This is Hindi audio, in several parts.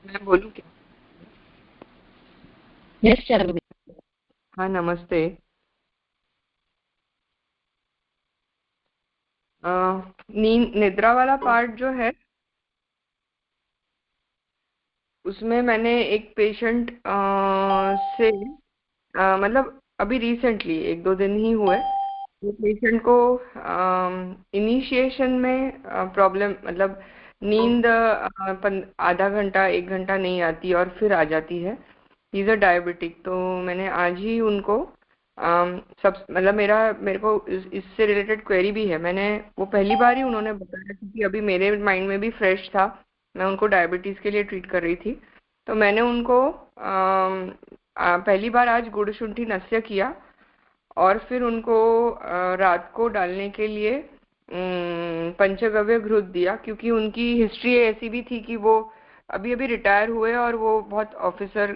मैं बोलूं क्या? यस चारुवी। हाँ नमस्ते। नींद निद्रा वाला पार्ट जो है उसमें मैंने एक पेशेंट से मतलब अभी रिसेंटली 1-2 दिन ही हुए। वो पेशेंट को इनिशिएशन में प्रॉब्लम मतलब नींद आधा घंटा 1 घंटा नहीं आती और फिर आ जाती है। He is a diabetic. तो मैंने आज ही उनको सब मतलब मेरे को इससे रिलेटेड क्वेरी भी है। मैंने वो पहली बार ही उन्होंने बताया क्योंकि अभी मेरे माइंड में भी फ्रेश था। मैं उनको डायबिटीज़ के लिए ट्रीट कर रही थी। तो मैंने उनको पहली बार आज गुड़ शुंठी नस्य किया और फिर उनको रात को डालने के लिए पंचगव्य घृत दिया क्योंकि उनकी हिस्ट्री ऐसी भी थी कि वो अभी अभी रिटायर हुए और वो बहुत ऑफिसर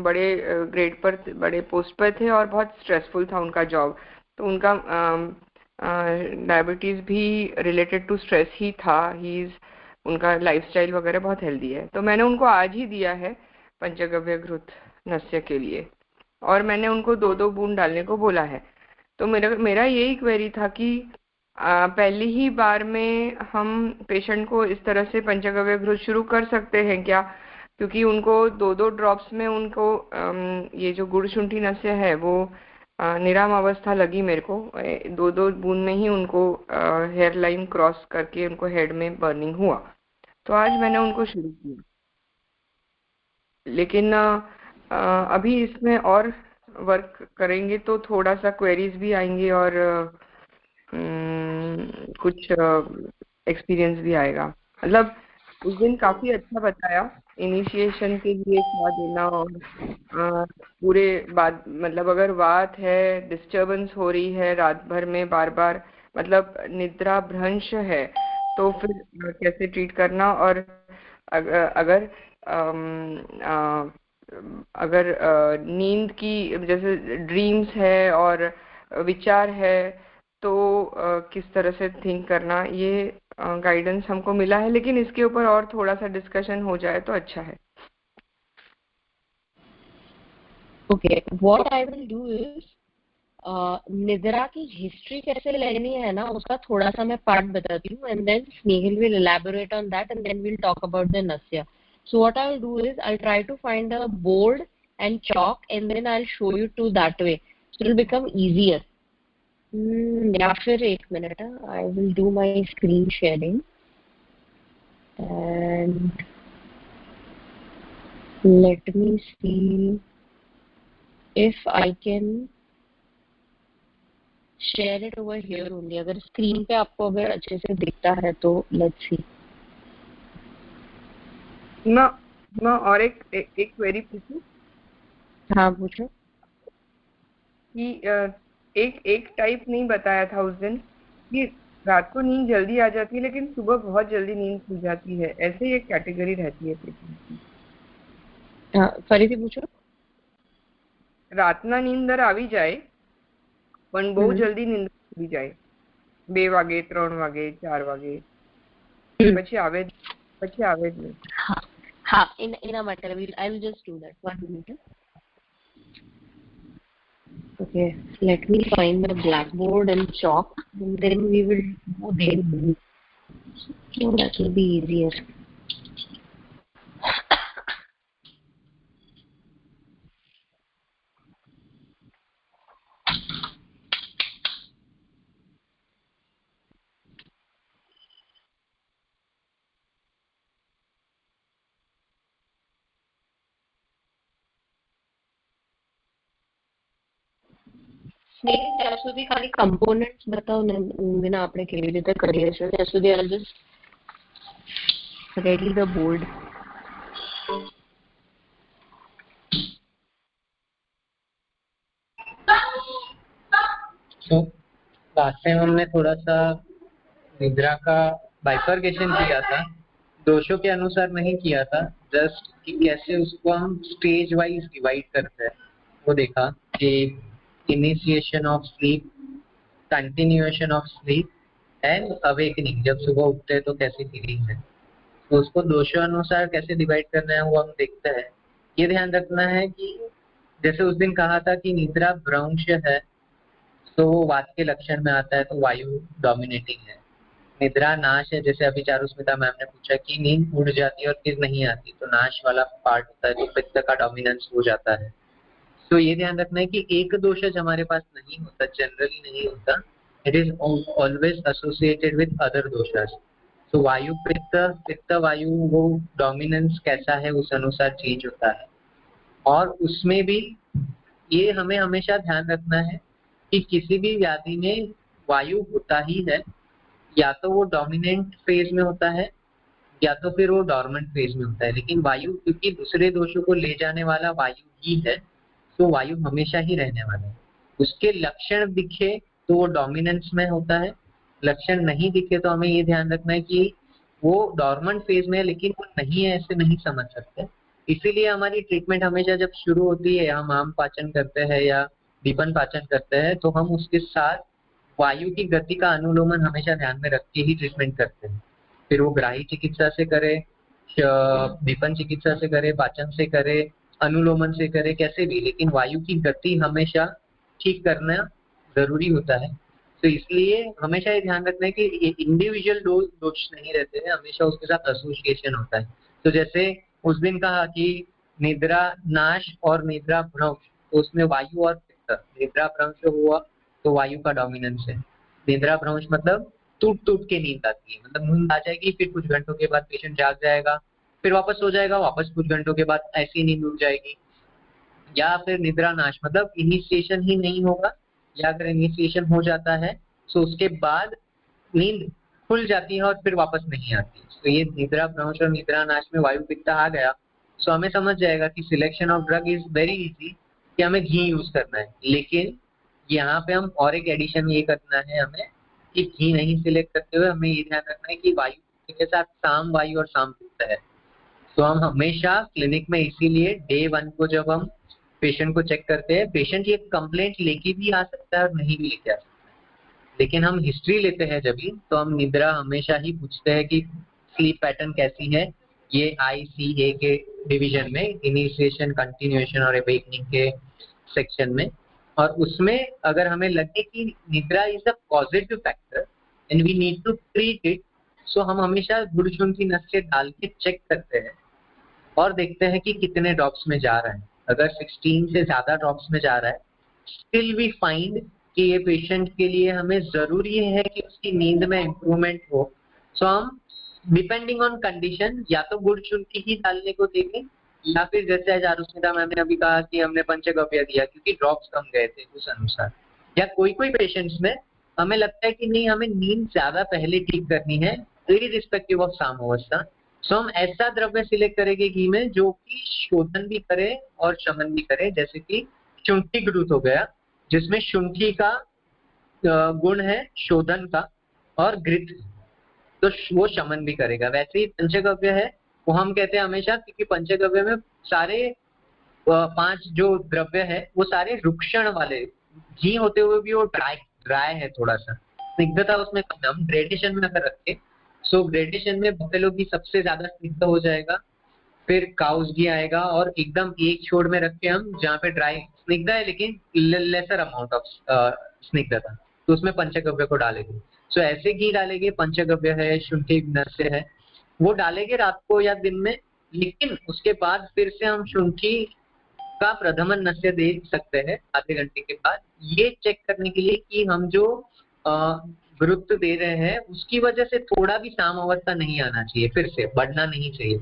बड़े ग्रेड पर बड़े पोस्ट पर थे और बहुत स्ट्रेसफुल था उनका जॉब। तो उनका डायबिटीज भी रिलेटेड टू स्ट्रेस ही था। ही इज उनका लाइफस्टाइल वगैरह बहुत हेल्दी है। तो मैंने उनको आज ही दिया है पंचगव्य घृत नस्य के लिए और मैंने उनको 2-2 बूंद डालने को बोला है। तो मेरा मेरा यही क्वेरी था कि पहली ही बार में हम पेशेंट को इस तरह से पंचगव्य घृत शुरू कर सकते हैं क्या? क्योंकि उनको 2-2 ड्रॉप्स में उनको ये जो गुड़ शुंठी नस्य है वो निराम अवस्था लगी मेरे को। 2-2 बूंद में ही उनको हेयर लाइन क्रॉस करके उनको हेड में बर्निंग हुआ। तो आज मैंने उनको शुरू किया। लेकिन अभी इसमें और वर्क करेंगे तो थोड़ा सा क्वेरीज भी आएंगी और कुछ एक्सपीरियंस भी आएगा। मतलब उस दिन काफी अच्छा बताया इनिशिएशन के लिए क्या देना और पूरे बात मतलब अगर बात है डिस्टरबेंस हो रही है रात भर में बार बार मतलब निद्रा भ्रंश है तो फिर कैसे ट्रीट करना और अगर अगर नींद की जैसे ड्रीम्स है और विचार है तो किस तरह से थिंक करना ये गाइडेंस हमको मिला है। लेकिन इसके ऊपर और थोड़ा सा डिस्कशन हो जाए तो अच्छा है। Okay, what I will do is निद्रा की हिस्ट्री कैसे लेनी है ना उसका थोड़ा सा मैं पार्ट बताती हूँ and then Snehil will elaborate on that and then will talk about the nasya. So what I'll do is I'll try to find a board and chalk and then I'll show you to that way. So it'll become easier. या फिर एक minute, I will do my screen sharing and let me see if I can share it over here only. अगर स्क्रीन पे आपको अगर अच्छे से दिखता है तो let's see. मैं और एक क्वेरी पूछूं हाँ पूछो. कि एक एक टाइप नहीं बताया था उस दिन कि रात को नींद जल्दी आ जाती है लेकिन सुबह बहुत जल्दी नींद खुल जाती है। ऐसे ही एक कैटेगरी रहती है पेशेंट की। ફરીથી પૂછો. રાતના નીંદર આવી જાય પણ બહુ જલ્દી નીંદર ખુલી જાય 2 વાગે 3 વાગે 4 વાગે પછી આવે પછી આવે જ નહીં. हाँ हाँ, એના માટે I will just do that. 1 minute. Okay, let me find the blackboard and chalk and then we will do daily. So that will be easier. નહીં ત્યાં સુધી ખાલી components બતાવો ને વિના આપણે કેવી રીતે કરીએ છીએ ત્યાં સુધી I'll just ready the board. तो लास्ट टाइम हमने थोड़ा सा निद्रा का बाइफर्केशन किया था, दोषों के अनुसार नहीं किया था, जस्ट कि कैसे उसको हम स्टेज वाइज डिवाइड करते हैं वो देखा कि initiation of sleep, continuation of sleep and awakening, जब सुबह उठते हैं तो कैसी फीलिंग है. तो उसको दोषानुसार कैसे डिवाइड करना है वो हम देखते हैं। ये ध्यान रखना है कि जैसे उस दिन कहा था कि निद्रा भ्रंश है तो वो वात के लक्षण में आता है, तो वायु डोमिनेटिंग है। निद्रा नाश है, जैसे अभी चारुस्मिता मैम ने पूछा कि नींद उड़ जाती है और फिर नहीं आती, तो नाश वाला पार्ट होता है, तो पित्त का डोमिनेंस हो जाता है। तो ये ध्यान रखना है कि एक दोषज हमारे पास नहीं होता, जनरली नहीं होता, it is always associated with other doshas. तो वायु पित्त, पित्त वायु, वो डोमिनेंस कैसा है उस अनुसार चेंज होता है। और उसमें भी ये हमें हमेशा ध्यान रखना है कि किसी भी व्याधि में वायु होता ही है, या तो वो डोमिनेंट फेज में होता है या तो फिर वो डॉर्मेंट फेज में होता है, लेकिन वायु क्योंकि दूसरे दोषों को ले जाने वाला वायु ही है, तो वायु हमेशा ही रहने वाला है। उसके लक्षण दिखे तो वो डोमिनेंस में होता है, लक्षण नहीं दिखे तो हमें ये ध्यान रखना है कि वो डॉर्मेंट फेज में है, लेकिन वो नहीं है ऐसे नहीं समझ सकते। इसीलिए हमारी ट्रीटमेंट हमेशा जब शुरू होती है, हम आम पाचन करते हैं या दीपन पाचन करते हैं, तो हम उसके साथ वायु की गति का अनुलोमन हमेशा ध्यान में रख के ही ट्रीटमेंट करते हैं। फिर वो ग्राही चिकित्सा से करे, दीपन चिकित्सा से करे, पाचन से करे, अनुलोमन से करे, कैसे भी, लेकिन वायु की गति हमेशा ठीक करना जरूरी होता है। तो इसलिए हमेशा ये ध्यान रखना है कि इंडिविजुअल दोष नहीं रहते हैं, हमेशा उसके साथ एसोसिएशन होता है। तो जैसे उस दिन कहा कि निद्रा नाश और निद्रा भ्रंश, तो उसमें वायु और पित्त, निद्रा भ्रंश हुआ तो वायु का डोमिनेंस है। निद्रा भ्रंश मतलब टूट टूट के नींद आती है, मतलब नींद आ जाएगी, फिर कुछ घंटों के बाद पेशेंट जाग जाएगा, फिर वापस सो जाएगा, वापस कुछ घंटों के बाद ऐसी नींद उड़ जाएगी। या फिर निद्रा नाश मतलब इनिशिएशन ही नहीं होगा, या अगर इनिशिएशन हो जाता है तो उसके बाद नींद खुल जाती है और फिर वापस नहीं आती। तो ये निद्रा भ्रंश और निद्रा नाश में वायु पित्त आ गया, तो हमें समझ जाएगा कि selection of drug is very easy, कि हमें घी यूज करना है। लेकिन यहाँ पे हम और एक एडिशन ये करना है हमें कि घी नहीं सिलेक्ट करते हुए हमें ये ध्यान रखना है कि वायु के साथ साम वायु और साम पित्त है। तो हम हमेशा क्लिनिक में इसीलिए डे 1 को जब हम पेशेंट को चेक करते हैं, पेशेंट ये कंप्लेंट लेके भी आ सकता है और नहीं भी लेके आ सकता है, लेकिन हम हिस्ट्री लेते हैं जब भी, तो हम निद्रा हमेशा ही पूछते हैं कि स्लीप पैटर्न कैसी है, ये ICA के डिवीजन में, इनिशिएशन, कंटिन्यूएशन और अवेकनिंग के सेक्शन में। और उसमें अगर हमें लगे कि nidra is a positive factor and we need to treat it, so हम हमेशा गुड़ चुनकी नस्से डाल के चेक करते हैं और देखते हैं कि कितने ड्रॉप्स में जा रहा है। अगर 16 से ज्यादा ड्रॉप्स में जा रहा है, स्टिल वी फाइंड कि ये पेशेंट के लिए हमें जरूरी है कि उसकी नींद में इम्प्रूवमेंट हो, सो हम डिपेंडिंग ऑन कंडीशन या तो गुड़ चुनकी ही डालने को देंगे, या फिर जैसे चारुस्मिता मैम ने अभी कहा कि हमने पंचगव्य दिया क्योंकि ड्रॉप्स कम गए थे उस अनुसार। या कोई कोई पेशेंट्स में हमें लगता है कि नहीं, हमें नींद ज्यादा पहले ठीक करनी है इररिस्पेक्टिव ऑफ सामावस्था, सो हम ऐसा द्रव्य सिलेक्ट करेंगे घी में जो कि शोधन भी करे और शमन भी करे, जैसे कि शुंठी घृत हो गया, जिसमें शुंठी का गुण है शोधन का और घृत, तो वो शमन भी करेगा। वैसे ही पंचगव्य है, वो हम कहते हैं हमेशा, क्योंकि पंचगव्य में सारे 5 जो द्रव्य है वो सारे रुक्षण वाले, घी होते हुए भी वो ड्राई है, थोड़ा सा स्निग्धता उसमें कम है। हम ग्रेडेशन में अगर रखें, सो ग्रेडेशन में बफेलो घी सबसे ज्यादा स्निग्ध हो जाएगा, फिर काउस घी आएगा, और एकदम एक छोड़ में रख के हम जहाँ पे ड्राई स्निग्ध है लेकिन लेसर अमाउंट ऑफ स्निग्धता, तो उसमें पंचगव्य को डालेंगे। सो ऐसे घी डालेंगे, पंचगव्य है, शुंठी नस्य है, वो डालेंगे रात को या दिन में, लेकिन उसके बाद फिर से हम शुंठी का प्रथमन नस्य दे सकते हैं आधे घंटे के बाद, ये चेक करने के लिए कि हम जो गुरुत्व दे रहे हैं उसकी वजह से थोड़ा भी साम अवस्था नहीं आना चाहिए, फिर से बढ़ना नहीं चाहिए।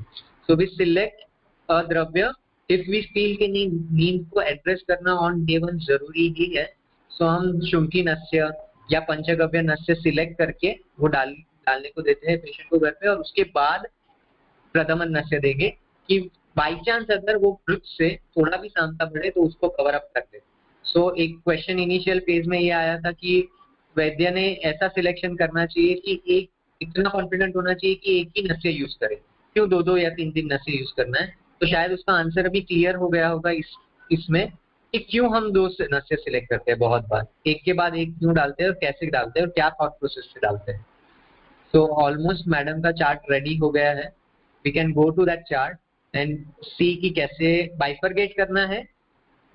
सो वी सिलेक्ट अ द्रव्य इफ वी फील कि नींद को एड्रेस करना ऑन डे 1 जरूरी ही है, सो हम शुंठी नस्य या पंचगव्य नस्य सिलेक्ट करके वो डालने को देते हैं पेशेंट को घर पे, और उसके बाद प्रथमन नस्य देंगे कि बाई चांस अगर वो ग्रुप से थोड़ा भी सामता बढ़े तो उसको कवर अप कर दे। सो एक क्वेश्चन इनिशियल फेज में ये आया था कि वैद्य ने ऐसा सिलेक्शन करना चाहिए कि एक इतना कॉन्फिडेंट होना चाहिए कि एक ही नस्य यूज करे, क्यों 2-2 या 3-3 नस्य यूज करना है। तो शायद उसका आंसर अभी क्लियर हो गया होगा इसमें कि क्यों हम 2 नस्य सिलेक्ट करते हैं बहुत बार, एक के बाद एक क्यों डालते हैं और कैसे डालते हैं और क्या थॉट प्रोसेस से डालते हैं। तो ऑलमोस्ट मैडम का चार्ट रेडी हो गया है, we can go to that chart and see कि कैसे बाइफरगेट करना है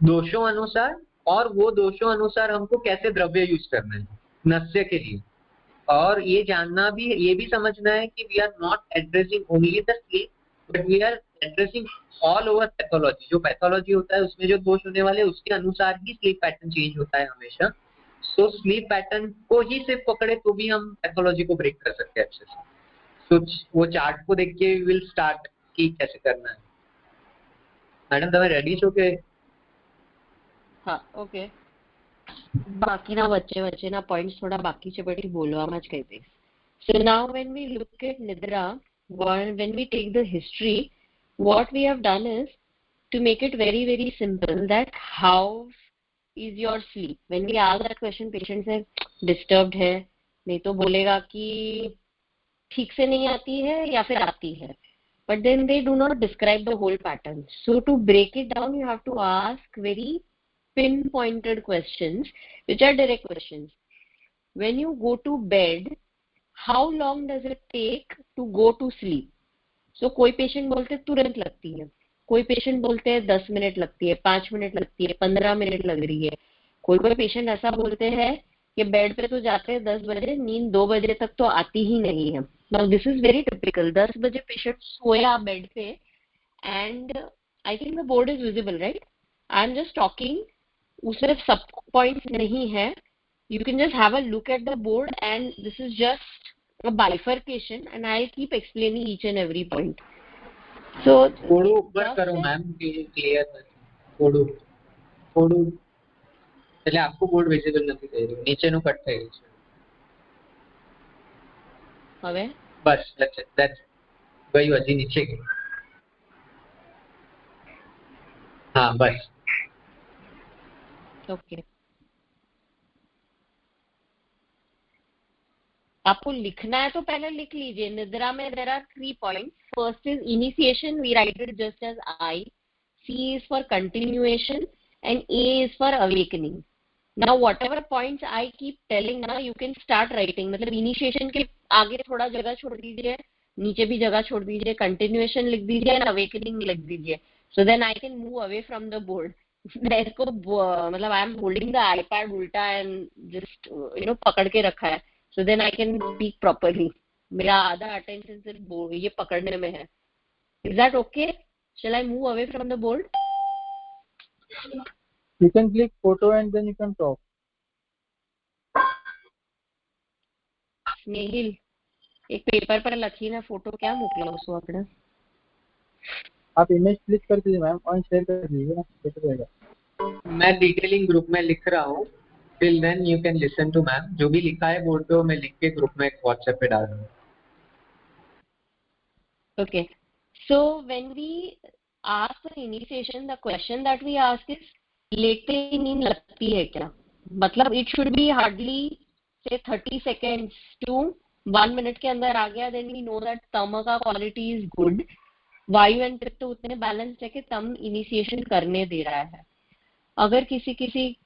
दोषों अनुसार, और वो दोषों अनुसार हमको कैसे द्रव्य यूज करना है नस्य के लिए। और ये जानना भी, ये भी समझना है कि we are not addressing only the sleep but we are addressing all over pathology. जो पैथोलॉजी होता है उसमें जो दोष होने वाले उसके अनुसार ही स्लीप पैटर्न चेंज होता है हमेशा। सो स्लीप पैटर्न को ही सिर्फ पकड़े तो भी हम पैथोलॉजी को ब्रेक कर सकते हैं अच्छे से। तो वो चार्ट को देख के विल स्टार्ट कि कैसे करना है। मैडम તમે રેડી છો કે? હા ઓકે, બાકીના વચ્ચેના પોઈન્ટ્સ થોડા બાકી છે બટ એ બોલવામાં જ કહી દઈશ. So now when we look at Nidra, when we take the history, what we have done is to make it very very simple that how is your sleep. When we ask that question, patient से disturbed है, नहीं तो बोलेगा कि ठीक से नहीं आती है या फिर आती है, but then they do not describe the whole pattern. So to break it down, you have to ask very pinpointed questions which are direct questions. When you go to bed, how long does it take to go to sleep? So कोई पेशेंट बोलते तुरंत लगती है, कोई पेशेंट बोलते हैं 10 मिनट लगती है, 5 मिनट लगती है, 15 मिनट लग रही है. कोई पेशेंट ऐसा बोलते हैं कि बेड पे तो जाते हैं 10 बजे, नींद 2 बजे तक तो आती ही नहीं है. Now this is very typical. 10 बजे पेशेंट सोया बेड पे and I think the board is visible, right? I'm just talking. उसमें सब पॉइंट्स नहीं है. You can just have a look at the board and this is just a bifurcation and I'll keep explaining each and every point. So થોડું ઉપર કરો મેમ કે ક્લિયર નથી. થોડું થોડું એટલે આખું બોર્ડ વિઝિબલ નથી થઈ રહ્યું, નીચેનું કટ થઈ રહ્યું છે. હવે બસ that's ગયું, હજી નીચે ગયું. हाँ बस ओके. आपको लिखना है तो पहले लिख लीजिए. निद्रा में there are 3 points. First is initiation, we write it just as I. C is for continuation and A is for awakening. Now whatever points I keep telling ना, यू कैन स्टार्ट राइटिंग. मतलब इनिशिएशन के आगे थोड़ा जगह छोड़ दीजिए, नीचे भी जगह छोड़ दीजिए, कंटिन्यूएशन लिख दीजिए एंड अवेकनिंग लिख दीजिए. So then I can move away from the board. मेरे को मतलब I am holding the iPad उल्टा एंड जस्ट पकड़ के रखा है. So then I can speak properly. मेरा आधा attention सिर्फ ये पकड़ने में है. Is that okay? Shall I move away from the board? You can click photo and then you can talk. स्नेहिल, एक पेपर पर लखी ना फोटो क्या मोकला उसको अपने. आप इमेज क्लिक कर दीजिए मैम और शेयर कर दीजिए ना, कैसे रहेगा. मैं डिटेलिंग ग्रुप में लिख रहा हूँ. Till then you can listen to ma'am. जो भी लिखा है बोर्ड पे वो मैं लिख के ग्रुप में व्हाट्सएप पे डाल दूँगा. Okay. So when we ask for initiation, the question that we ask is लेटे ही नींद लगती है क्या. मतलब it should be hardly say 30 seconds to 1 minute के अंदर आ गया. Then we know that तम का quality is good. वायु एंड पित्त उतने बैलेंस्ड है कि तम इनिशिएशन करने दे रहा है. अगर किसी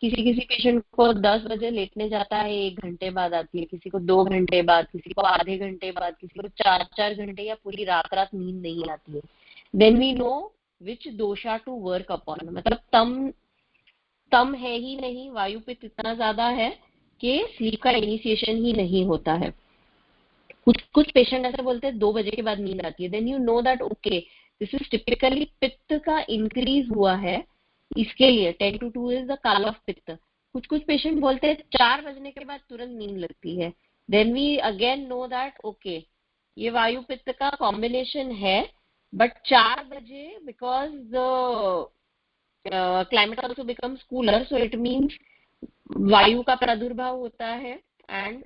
पेशेंट को 10 बजे लेटने जाता है, 1 घंटे बाद आती है, किसी को 2 घंटे बाद, किसी को आधे घंटे बाद, किसी को 4 घंटे या पूरी रात नींद नहीं आती है. देन वी नो विच दोषा टू वर्क अपॉन. मतलब तम है ही नहीं, वायु पित्त इतना ज्यादा है कि स्लीप का इनिशिएशन ही नहीं होता है. कुछ पेशेंट ऐसे बोलते हैं 2 बजे के बाद नींद आती है. Then you know that okay this is typically पित्त का इंक्रीज हुआ है. इसके लिए 10 to 2 इज द काल ऑफ पित्त. कुछ पेशेंट बोलते हैं 4 बजने के बाद तुरंत नींद लगती है. Then we again know that okay ये वायु पित्त का कॉम्बिनेशन है. बट 4 बजे because the climate also becomes cooler, so it means वायु का प्रादुर्भाव होता है and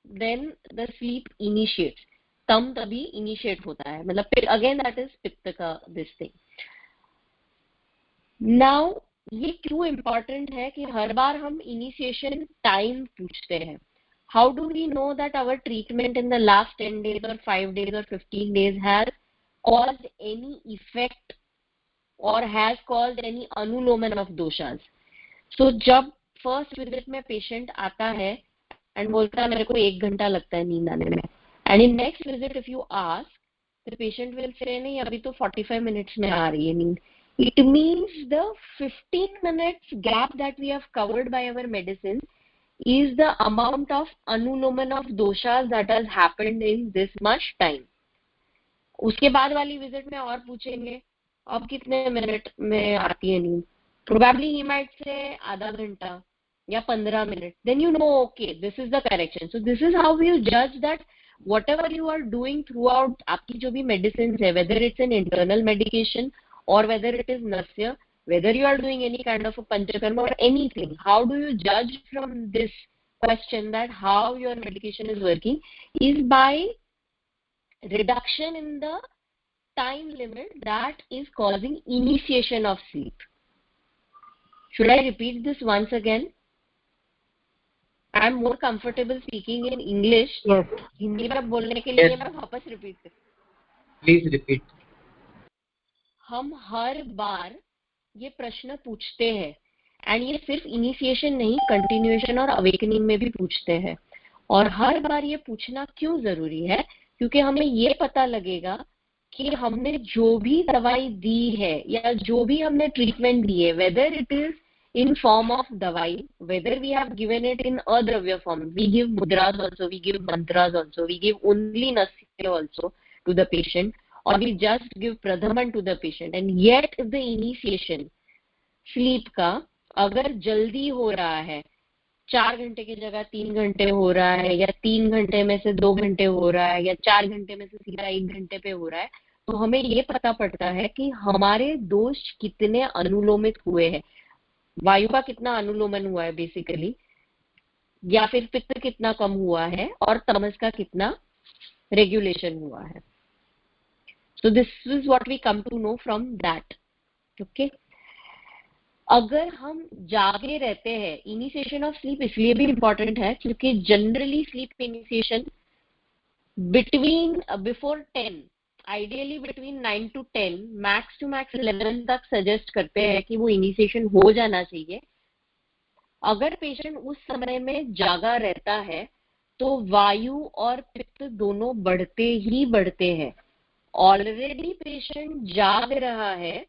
then the sleep initiates. तम तभी इनिशिएट होता है. मतलब अगेन दैट इज पित्त का दिस थिंग. नाउ ये क्यों इम्पोर्टेंट है कि हर बार हम इनिशिएशन टाइम पूछते हैं. How do we know that our treatment in the last 10 days और 5 days और 15 days has caused any effect or has caused any anulomana of doshas. So जब फर्स्ट विजिट में पेशेंट आता है एंड बोलता है मेरे को 1 घंटा लगता है नींद आने में, and in next visit if you ask the patient will say नहीं अभी तो 45 minutes में आ रही है नींद. It means the 15 minutes gap that we have covered by our medicine is the amount of anuloman of doshas that has happened in this much time. उसके बाद वाली विजिट में और पूछेंगे अब कितने मिनट में आती है नींद. Probably he might say आधा घंटा या 15 minute. Then you know, okay, this is the correction. So this is how you judge that whatever you are doing throughout आपकी जो भी medicines है, whether it's an internal medication or whether it is nasya, whether you are doing any kind of a panchakarma or anything, how do you judge from this question that how your medication is working is by reduction in the time limit that is causing initiation of sleep. Should I repeat this once again? I am more comfortable speaking in English. Yes. Hindi में बोलने के लिए मैं वापस रिपीट कर. Please repeat. हम हर बार ये प्रश्न पूछते हैं एंड ये सिर्फ इनिशिएशन नहीं कंटिन्यूएशन और अवेकनिंग में भी पूछते हैं. और हर बार ये पूछना क्यों जरूरी है? क्योंकि हमें ये पता लगेगा कि हमने जो भी दवाई दी है या जो भी हमने ट्रीटमेंट दी है, whether it is in form of dawai, whether we have given it in adravya form, we give mudras also, we give mantras also, we give only nasya also to the patient, or we just give pradhaman to the patient, and yet if the initiation sleep का अगर जल्दी हो रहा है, 4 घंटे की जगह 3 घंटे हो रहा है, या 3 घंटे में से 2 घंटे हो रहा है, या 4 घंटे में से सीधा 1 घंटे पे हो रहा है, तो हमें ये पता पड़ता है कि हमारे दोष कितने अनुलोमित हुए हैं, वायु का कितना अनुलोमन हुआ है बेसिकली, या फिर पित्त कितना कम हुआ है, और तमस का कितना रेगुलेशन हुआ है. So this is what we come to know from that. Okay, अगर हम जागे रहते हैं, इनिशिएशन ऑफ स्लीप इसलिए भी इंपॉर्टेंट है क्योंकि generally sleep initiation between before 10, ideally between 9 to 10, max to max 11 तक सजेस्ट करते हैं कि वो इनिशिएशन हो जाना चाहिए. अगर पेशेंट उस समय में जागा रहता है तो वायु और पित्त दोनों बढ़ते ही बढ़ते हैं. ऑलरेडी पेशेंट जाग रहा है,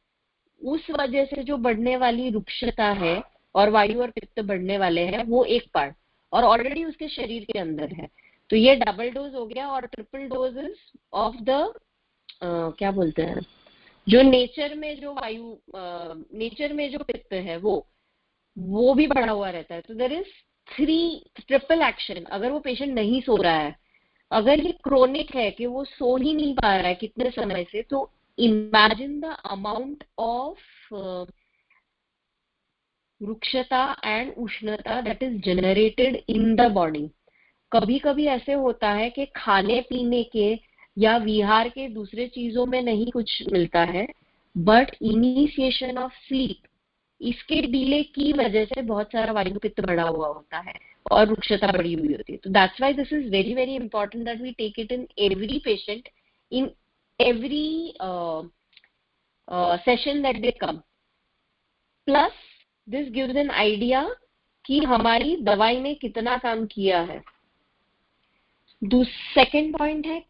उस वजह से जो बढ़ने वाली रुक्षता है और वायु और पित्त बढ़ने वाले हैं वो एक पार्ट, और ऑलरेडी उसके शरीर के अंदर है. तो ये डबल डोज हो गया. और ट्रिपल डोजेस ऑफ द क्या बोलते हैं, जो नेचर में जो वायु, नेचर में जो पित्त है वो भी बढ़ा हुआ रहता है. तो देयर इज 3 ट्रिपल एक्शन. अगर वो पेशेंट नहीं सो रहा है, अगर ये क्रोनिक है कि वो सो ही नहीं पा रहा है कितने समय से, तो imagine the amount of rukshata and ushnata that is generated in the body. कभी कभी ऐसे होता है कि खाने पीने के या विहार के दूसरे चीजों में नहीं कुछ मिलता है, बट इनिशिएशन ऑफ स्लीप, इसके डिले की वजह से बहुत सारा वायु पित्त बढ़ा हुआ होता है और रुक्षता बढ़ी हुई होती है. तो that's why this is very very important that we take it in every patient, in every session that they come. Plus this gives an idea कि हमारी दवाई ने कितना काम किया है. सेकेंड पॉइंट है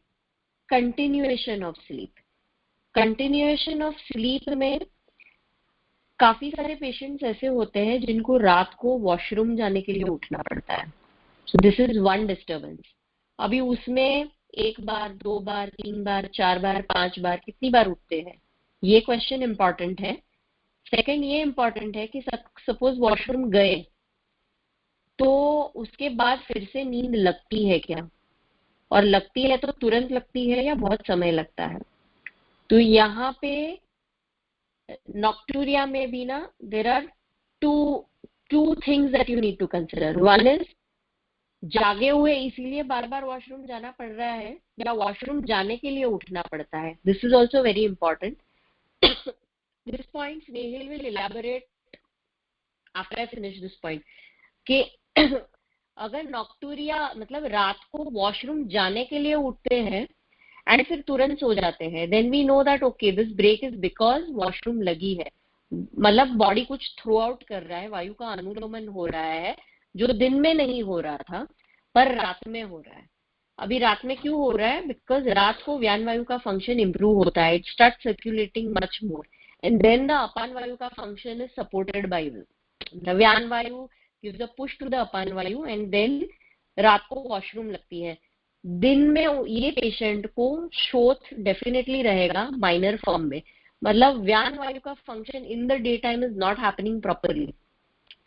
continuation of sleep. Continuation of sleep में काफी सारे पेशेंट्स ऐसे होते हैं जिनको रात को वॉशरूम जाने के लिए उठना पड़ता है. So this is one disturbance. अभी उसमें 1 बार 2 बार 3 बार 4 बार 5 बार कितनी बार उठते हैं, ये क्वेश्चन इंपॉर्टेंट है. सेकंड ये इंपॉर्टेंट है कि सपोज वॉशरूम गए तो उसके बाद फिर से नींद लगती है क्या, और लगती है तो तुरंत लगती है या बहुत समय लगता है. तो यहाँ पे नॉक्टूरिया में भी ना there are two things that you need to consider. One is जागे हुए इसीलिए बार बार वॉशरूम जाना पड़ रहा है या वॉशरूम जाने के लिए उठना पड़ता है. This is also very important. This point Snehil will elaborate after I finish this point कि अगर नॉक्टूरिया मतलब रात को वॉशरूम जाने के लिए उठते हैं एंड फिर तुरंत सो जाते हैं, then we know that okay this break is because washroom लगी है. मतलब बॉडी कुछ थ्रो आउट कर रहा है, वायु का अनुलोमन हो रहा है जो दिन में नहीं हो रहा था पर रात में हो रहा है. अभी रात में क्यों हो रहा है? बिकॉज रात को व्यान वायु का फंक्शन इंप्रूव होता है, it start circulating much more and then the अपान वायु का function is supported by the व्यान वायु gives a push to the अपान वायु एंड देन रात को वॉशरूम लगती है। दिन में ये पेशेंट को शोथ डेफिनेटली रहेगा माइनर फॉर्म में, मतलब व्यान वायु का function in the day time is not happening properly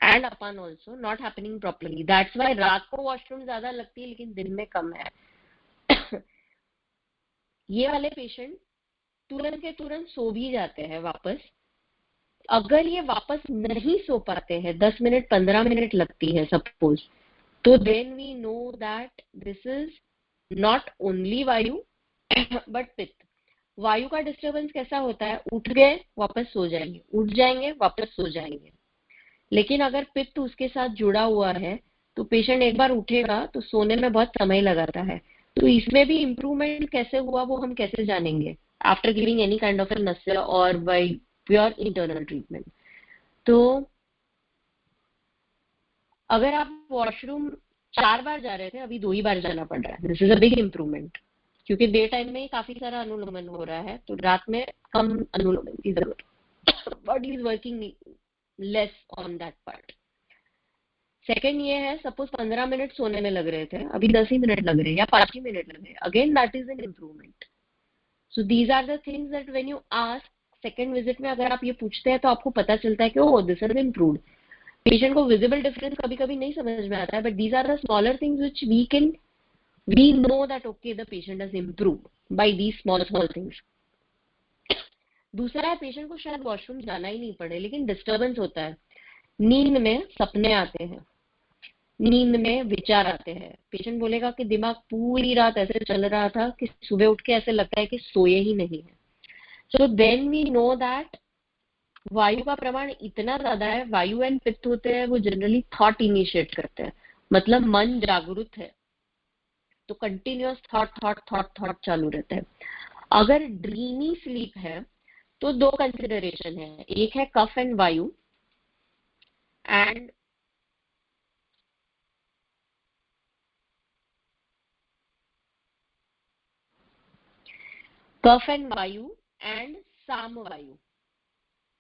and upon also not happening properly, that's why रात को वॉशरूम ज्यादा लगती है लेकिन दिन में कम है। ये वाले पेशेंट तुरंत के तुरंत सो भी जाते हैं वापस। अगर ये वापस नहीं सो पाते हैं, 10 मिनट 15 मिनट लगती है सपोज, तो then we know that this is not only vayu but pitta. वायु का डिस्टर्बेंस कैसा होता है? उठ गए वापस सो जाएंगे, उठ जाएंगे वापस सो जाएंगे। लेकिन अगर पित्त उसके साथ जुड़ा हुआ है तो पेशेंट एक बार उठेगा तो सोने में बहुत समय लगाता है। तो इसमें भी इम्प्रूवमेंट कैसे हुआ वो हम कैसे जानेंगे? After giving any kind of a नस्य और बाय प्योर इंटरनल ट्रीटमेंट। तो अगर आप वॉशरूम 4 बार जा रहे थे, अभी 2 ही बार जाना पड़ रहा है, this is a big improvement, क्योंकि डे टाइम में काफी सारा अनुलोमन हो रहा है तो रात में कम अनुलोमन की जरूरत, body is working less on that part. Second ये है, सपोज 15 मिनट सोने में लग रहे थे, अभी 10 ही मिनट लग रहे हैं या 5 ही मिनट लग रहे हैं, again that is an improvement. So these are the things that when you ask second visit में, अगर आप ये पूछते हैं तो आपको पता चलता है कि oh this is improved. Patient को विजिबल डिफरेंस कभी कभी नहीं समझ में आता है, but these are the smaller things which we know that okay the patient has improved by these small things. दूसरा है, पेशेंट को शायद वॉशरूम जाना ही नहीं पड़े लेकिन डिस्टर्बेंस होता है, नींद में सपने आते हैं, नींद में विचार आते हैं। पेशेंट बोलेगा कि दिमाग पूरी रात ऐसे चल रहा था कि सुबह उठ के ऐसे लगता है कि सोए ही नहीं है। So then we know that वायु का प्रमाण इतना ज्यादा है, वायु एंड पित्त होते हैं वो जनरली थॉट इनिशिएट करते हैं, मतलब मन जागरूक है तो continuous thought thought thought thought चालू रहता है। अगर ड्रीमी स्लीप है तो 2 कंसिडरेशन है, एक है कफ एंड वायु एंड कफ एंड वायु एंड साम वायु,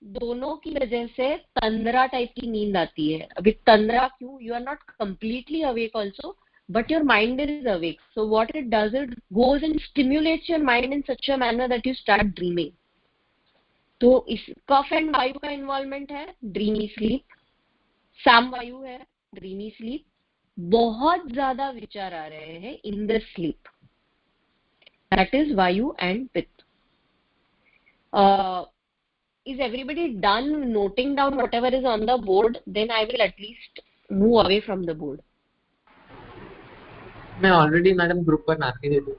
दोनों की वजह से तंद्रा टाइप की नींद आती है। अभी तंद्रा क्यों? You are not completely awake also but your mind is awake, so what it does, it goes and stimulates your mind in such a manner that you start dreaming. तो इस कफ एंड वायु का इन्वॉल्वमेंट है ड्रीमी स्लीप, साम वायु है ड्रीमी स्लीप, बहुत ज्यादा विचार आ रहे हैं in the sleep, that is वायु एंड पित्त। is everybody done noting down whatever is on the board? Then I will at least move away from the board. मैं ऑलरेडी मैडम ग्रुप पर नाती दे दूँ।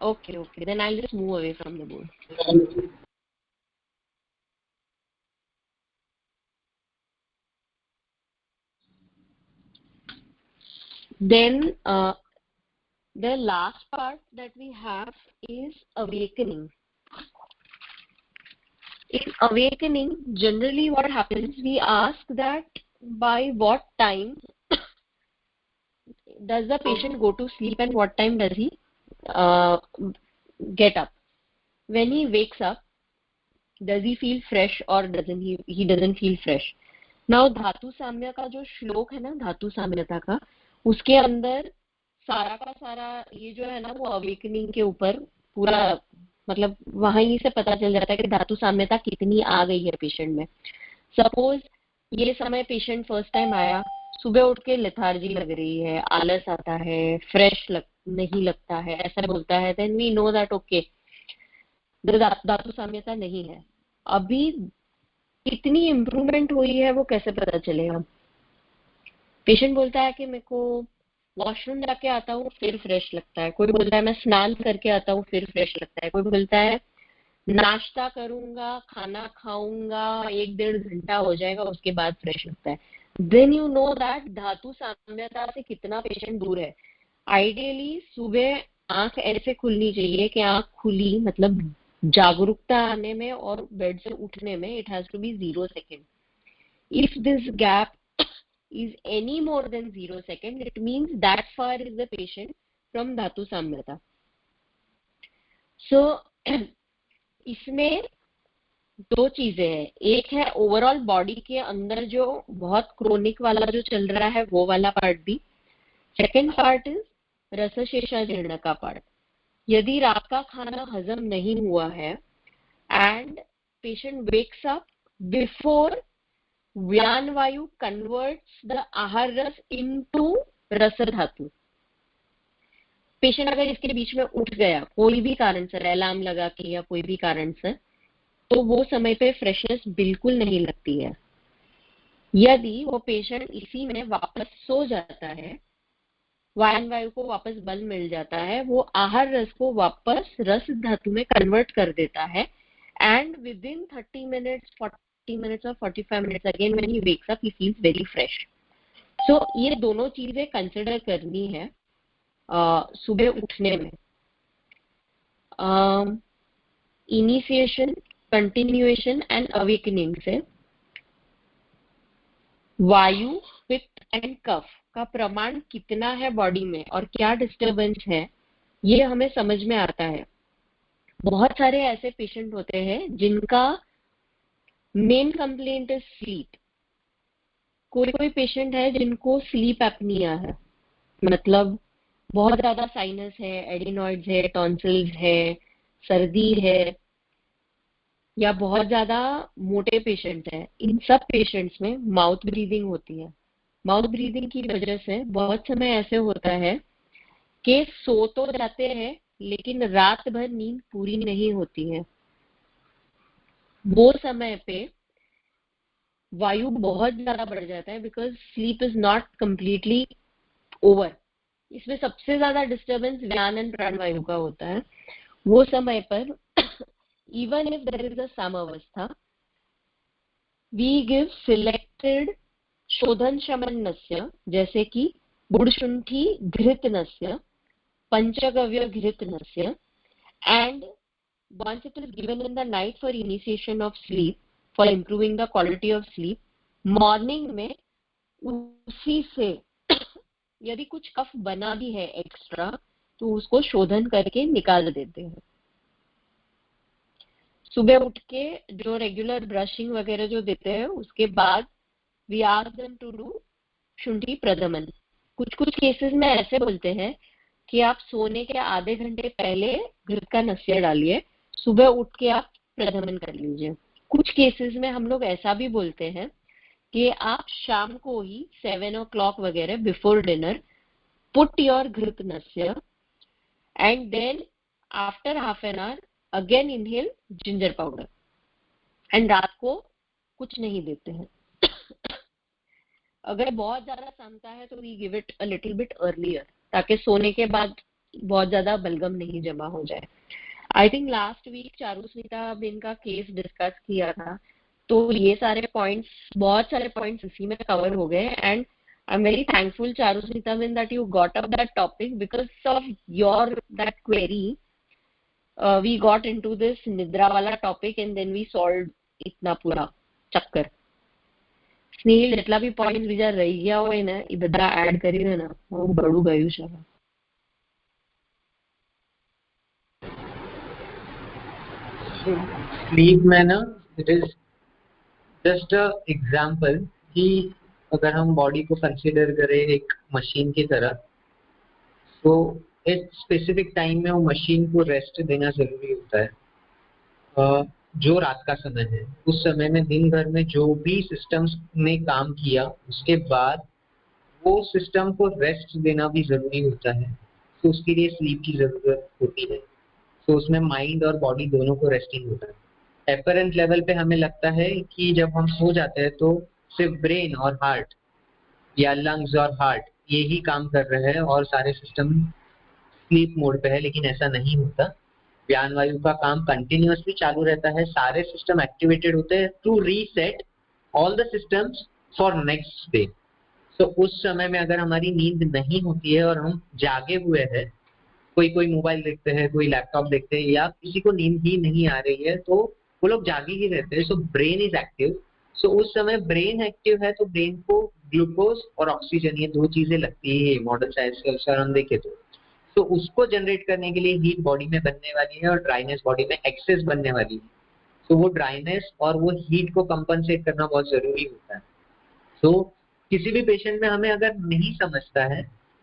Okay, then I'll just move away from the board. Then the last part that we have is awakening. In awakening, generally what happens, we ask that by what time does the patient go to sleep and what time does he get up. When he wakes up, does he feel fresh or he doesn't feel fresh. Now धातु साम्य का जो श्लोक है ना, धातु साम्यता का, उसके अंदर सारा का सारा ये जो है ना वो अवेकनिंग के ऊपर पूरा, मतलब वहीं से पता चल जाता है कि धातु साम्यता कितनी आ गई है पेशेंट में। सपोज ये समय पेशेंट फर्स्ट टाइम आया, सुबह उठ के लेथार्जी लग रही है, आलस आता है, फ्रेश नहीं लगता है, ऐसा बोलता है, then we know that okay धातु साम्यता नहीं है। अभी कितनी इम्प्रूवमेंट हुई है वो कैसे पता चलेगा? पेशेंट बोलता है कि मेरे को वॉशरूम जाके आता हूँ फिर फ्रेश लगता है, कोई बोलता है मैं स्नान करके आता हूँ फिर फ्रेश लगता है, कोई बोलता है नाश्ता करूंगा, खाना खाऊंगा, 1-1.5 घंटा हो जाएगा उसके बाद फ्रेश लगता है। देन यू नो दैट धातु साम्यता से कितना पेशेंट दूर है। आइडियली सुबह आंख ऐसे खुलनी चाहिए कि आंख खुली मतलब जागरूकता आने में और बेड से उठने में it has to be 0 second. If this gap is any more than 0 second, it means that far is the patient from धातु साम्यता. सो इसमें दो चीजें हैं. एक है ओवरऑल बॉडी के अंदर जो बहुत क्रोनिक वाला जो चल रहा है वो वाला पार्ट भी. सेकेंड पार्ट इज रसशेषाजीर्ण का पार्ट. यदि रात का खाना हजम नहीं हुआ है and patient wakes up before व्यान वायु कन्वर्ट्स द आहार रस इनटू रस धातु. पेशेंट अगर इसके बीच में उठ गया कोई भी कारण से, अलार्म लगा के या कोई भी कारण से, तो वो समय पे फ्रेशनेस बिल्कुल नहीं लगती है. यदि वो पेशेंट इसी में वापस सो जाता है, वायन वायु को वापस बल मिल जाता है, वो आहार रस को वापस रस धातु में कन्वर्ट कर देता है and within 30 minutes 40 minutes और 45 minutes again when he wakes up he feels very fresh. So ये दोनों चीजें कंसिडर करनी है सुबह उठने में. इनिशिएशन, कंटिन्यूएशन एंड अवेकनिंग से वायु, पित्त एंड कफ का प्रमाण कितना है बॉडी में और क्या डिस्टरबेंस है ये हमें समझ में आता है. बहुत सारे ऐसे पेशेंट होते हैं जिनका मेन कंप्लेंट इज स्लीप. कोई कोई पेशेंट है जिनको स्लीप एपनिया है, मतलब बहुत ज्यादा साइनस है, एडिनॉइड्स है, टॉन्सिल्स है, सर्दी है, या बहुत ज्यादा मोटे पेशेंट हैं. इन सब पेशेंट्स में माउथ ब्रीदिंग होती है. माउथ ब्रीदिंग की वजह से बहुत समय ऐसे होता है कि सो तो जाते हैं लेकिन रात भर नींद पूरी नहीं होती है. वो समय पे वायु बहुत ज्यादा बढ़ जाता है because sleep is not completely over. इसमें सबसे ज्यादा डिस्टर्बेंस व्यान एंड प्राणवायु का होता है. वो समय पर even if there is a सामावस्था, we give selected शोधन शमन नस्य, जैसे कि गुड़शुंठी घृत नस्य, पंचगव्य घृत नस्य, and once it is given in the night for initiation of sleep, for improving the quality of sleep, morning में उसी से यदि कुछ कफ बना भी है एक्स्ट्रा तो उसको शोधन करके निकाल देते हैं. सुबह उठ के जो रेगुलर ब्रशिंग वगैरह जो देते हैं उसके बाद we ask them to do शुंठी प्रदमन. कुछ कुछ केसेस में ऐसे बोलते हैं कि आप सोने के आधे घंटे पहले घृत का नस्य डालिए, सुबह उठ के आप प्रदमन कर लीजिए. कुछ केसेस में हम लोग ऐसा भी बोलते हैं कि आप शाम को ही 7 o'clock वगैरह बिफोर डिनर पुट योर घृत नस्य and then after half an hour again inhale ginger powder, and रात को कुछ नहीं देते हैं. अगर बहुत ज्यादा सामता है तो we give it a little bit earlier ताकि सोने के बाद बहुत ज्यादा बलगम नहीं जमा हो जाए. I think last week Charusmita ben का केस डिस्कस किया था, तो ये सारे पॉइंट्स, बहुत सारे पॉइंट्स इसी में कवर हो गए. And I am very thankful Charusmita ben that you got up that topic because of your that query. We got into this निद्रा वाला topic and then we solved इतना पूरा चक्कर. स्नेहिल જેટલા બી પોઈન્ટ બીજા રહી ગયા હોય ને એ બધા એડ કરીને ને હું બડું ગયું છે. स्लीप में ना it is just a example कि अगर हम बॉडी को कंसीडर करें एक मशीन की तरह, तो एक स्पेसिफिक टाइम में वो मशीन को रेस्ट देना जरूरी होता है. जो रात का समय है उस समय में दिन भर में जो भी सिस्टम्स ने काम किया उसके बाद वो सिस्टम को रेस्ट देना भी जरूरी होता है. तो उसके लिए स्लीप की जरूरत होती है. तो उसमें माइंड और बॉडी दोनों को रेस्टिंग होता है. एपरेंट लेवल पे हमें लगता है कि जब हम सो जाते हैं तो सिर्फ ब्रेन और हार्ट या लंग्स और हार्ट ये ही काम कर रहे हैं और सारे सिस्टम स्लीप मोड पे है, लेकिन ऐसा नहीं होता. व्यान वायु का काम कंटिन्यूअसली चालू रहता है. सारे सिस्टम एक्टिवेटेड होते हैं to reset all the systems for next day. So उस समय में अगर हमारी नींद नहीं होती है और हम जागे हुए हैं, कोई मोबाइल देखते हैं, कोई लैपटॉप देखते हैं, या किसी को नींद ही नहीं आ रही है, तो वो लोग जागे ही रहते हैं. So brain is active. So उस समय ब्रेन एक्टिव है तो ब्रेन को ग्लूकोज और ऑक्सीजन ये दो चीजें लगती है मॉडर्न साइंस के अनुसार हम देखें तो. तो उसको जनरेट करने के लिए हीट बॉडी में बनने वाली है और ड्राइनेस बॉडी में एक्सेस बनने वाली है। तो वो ड्राइनेस और वो हीट को कंपनसेट करना बहुत जरूरी होता है। तो किसी भी पेशेंट में हमें अगर नहीं समझता है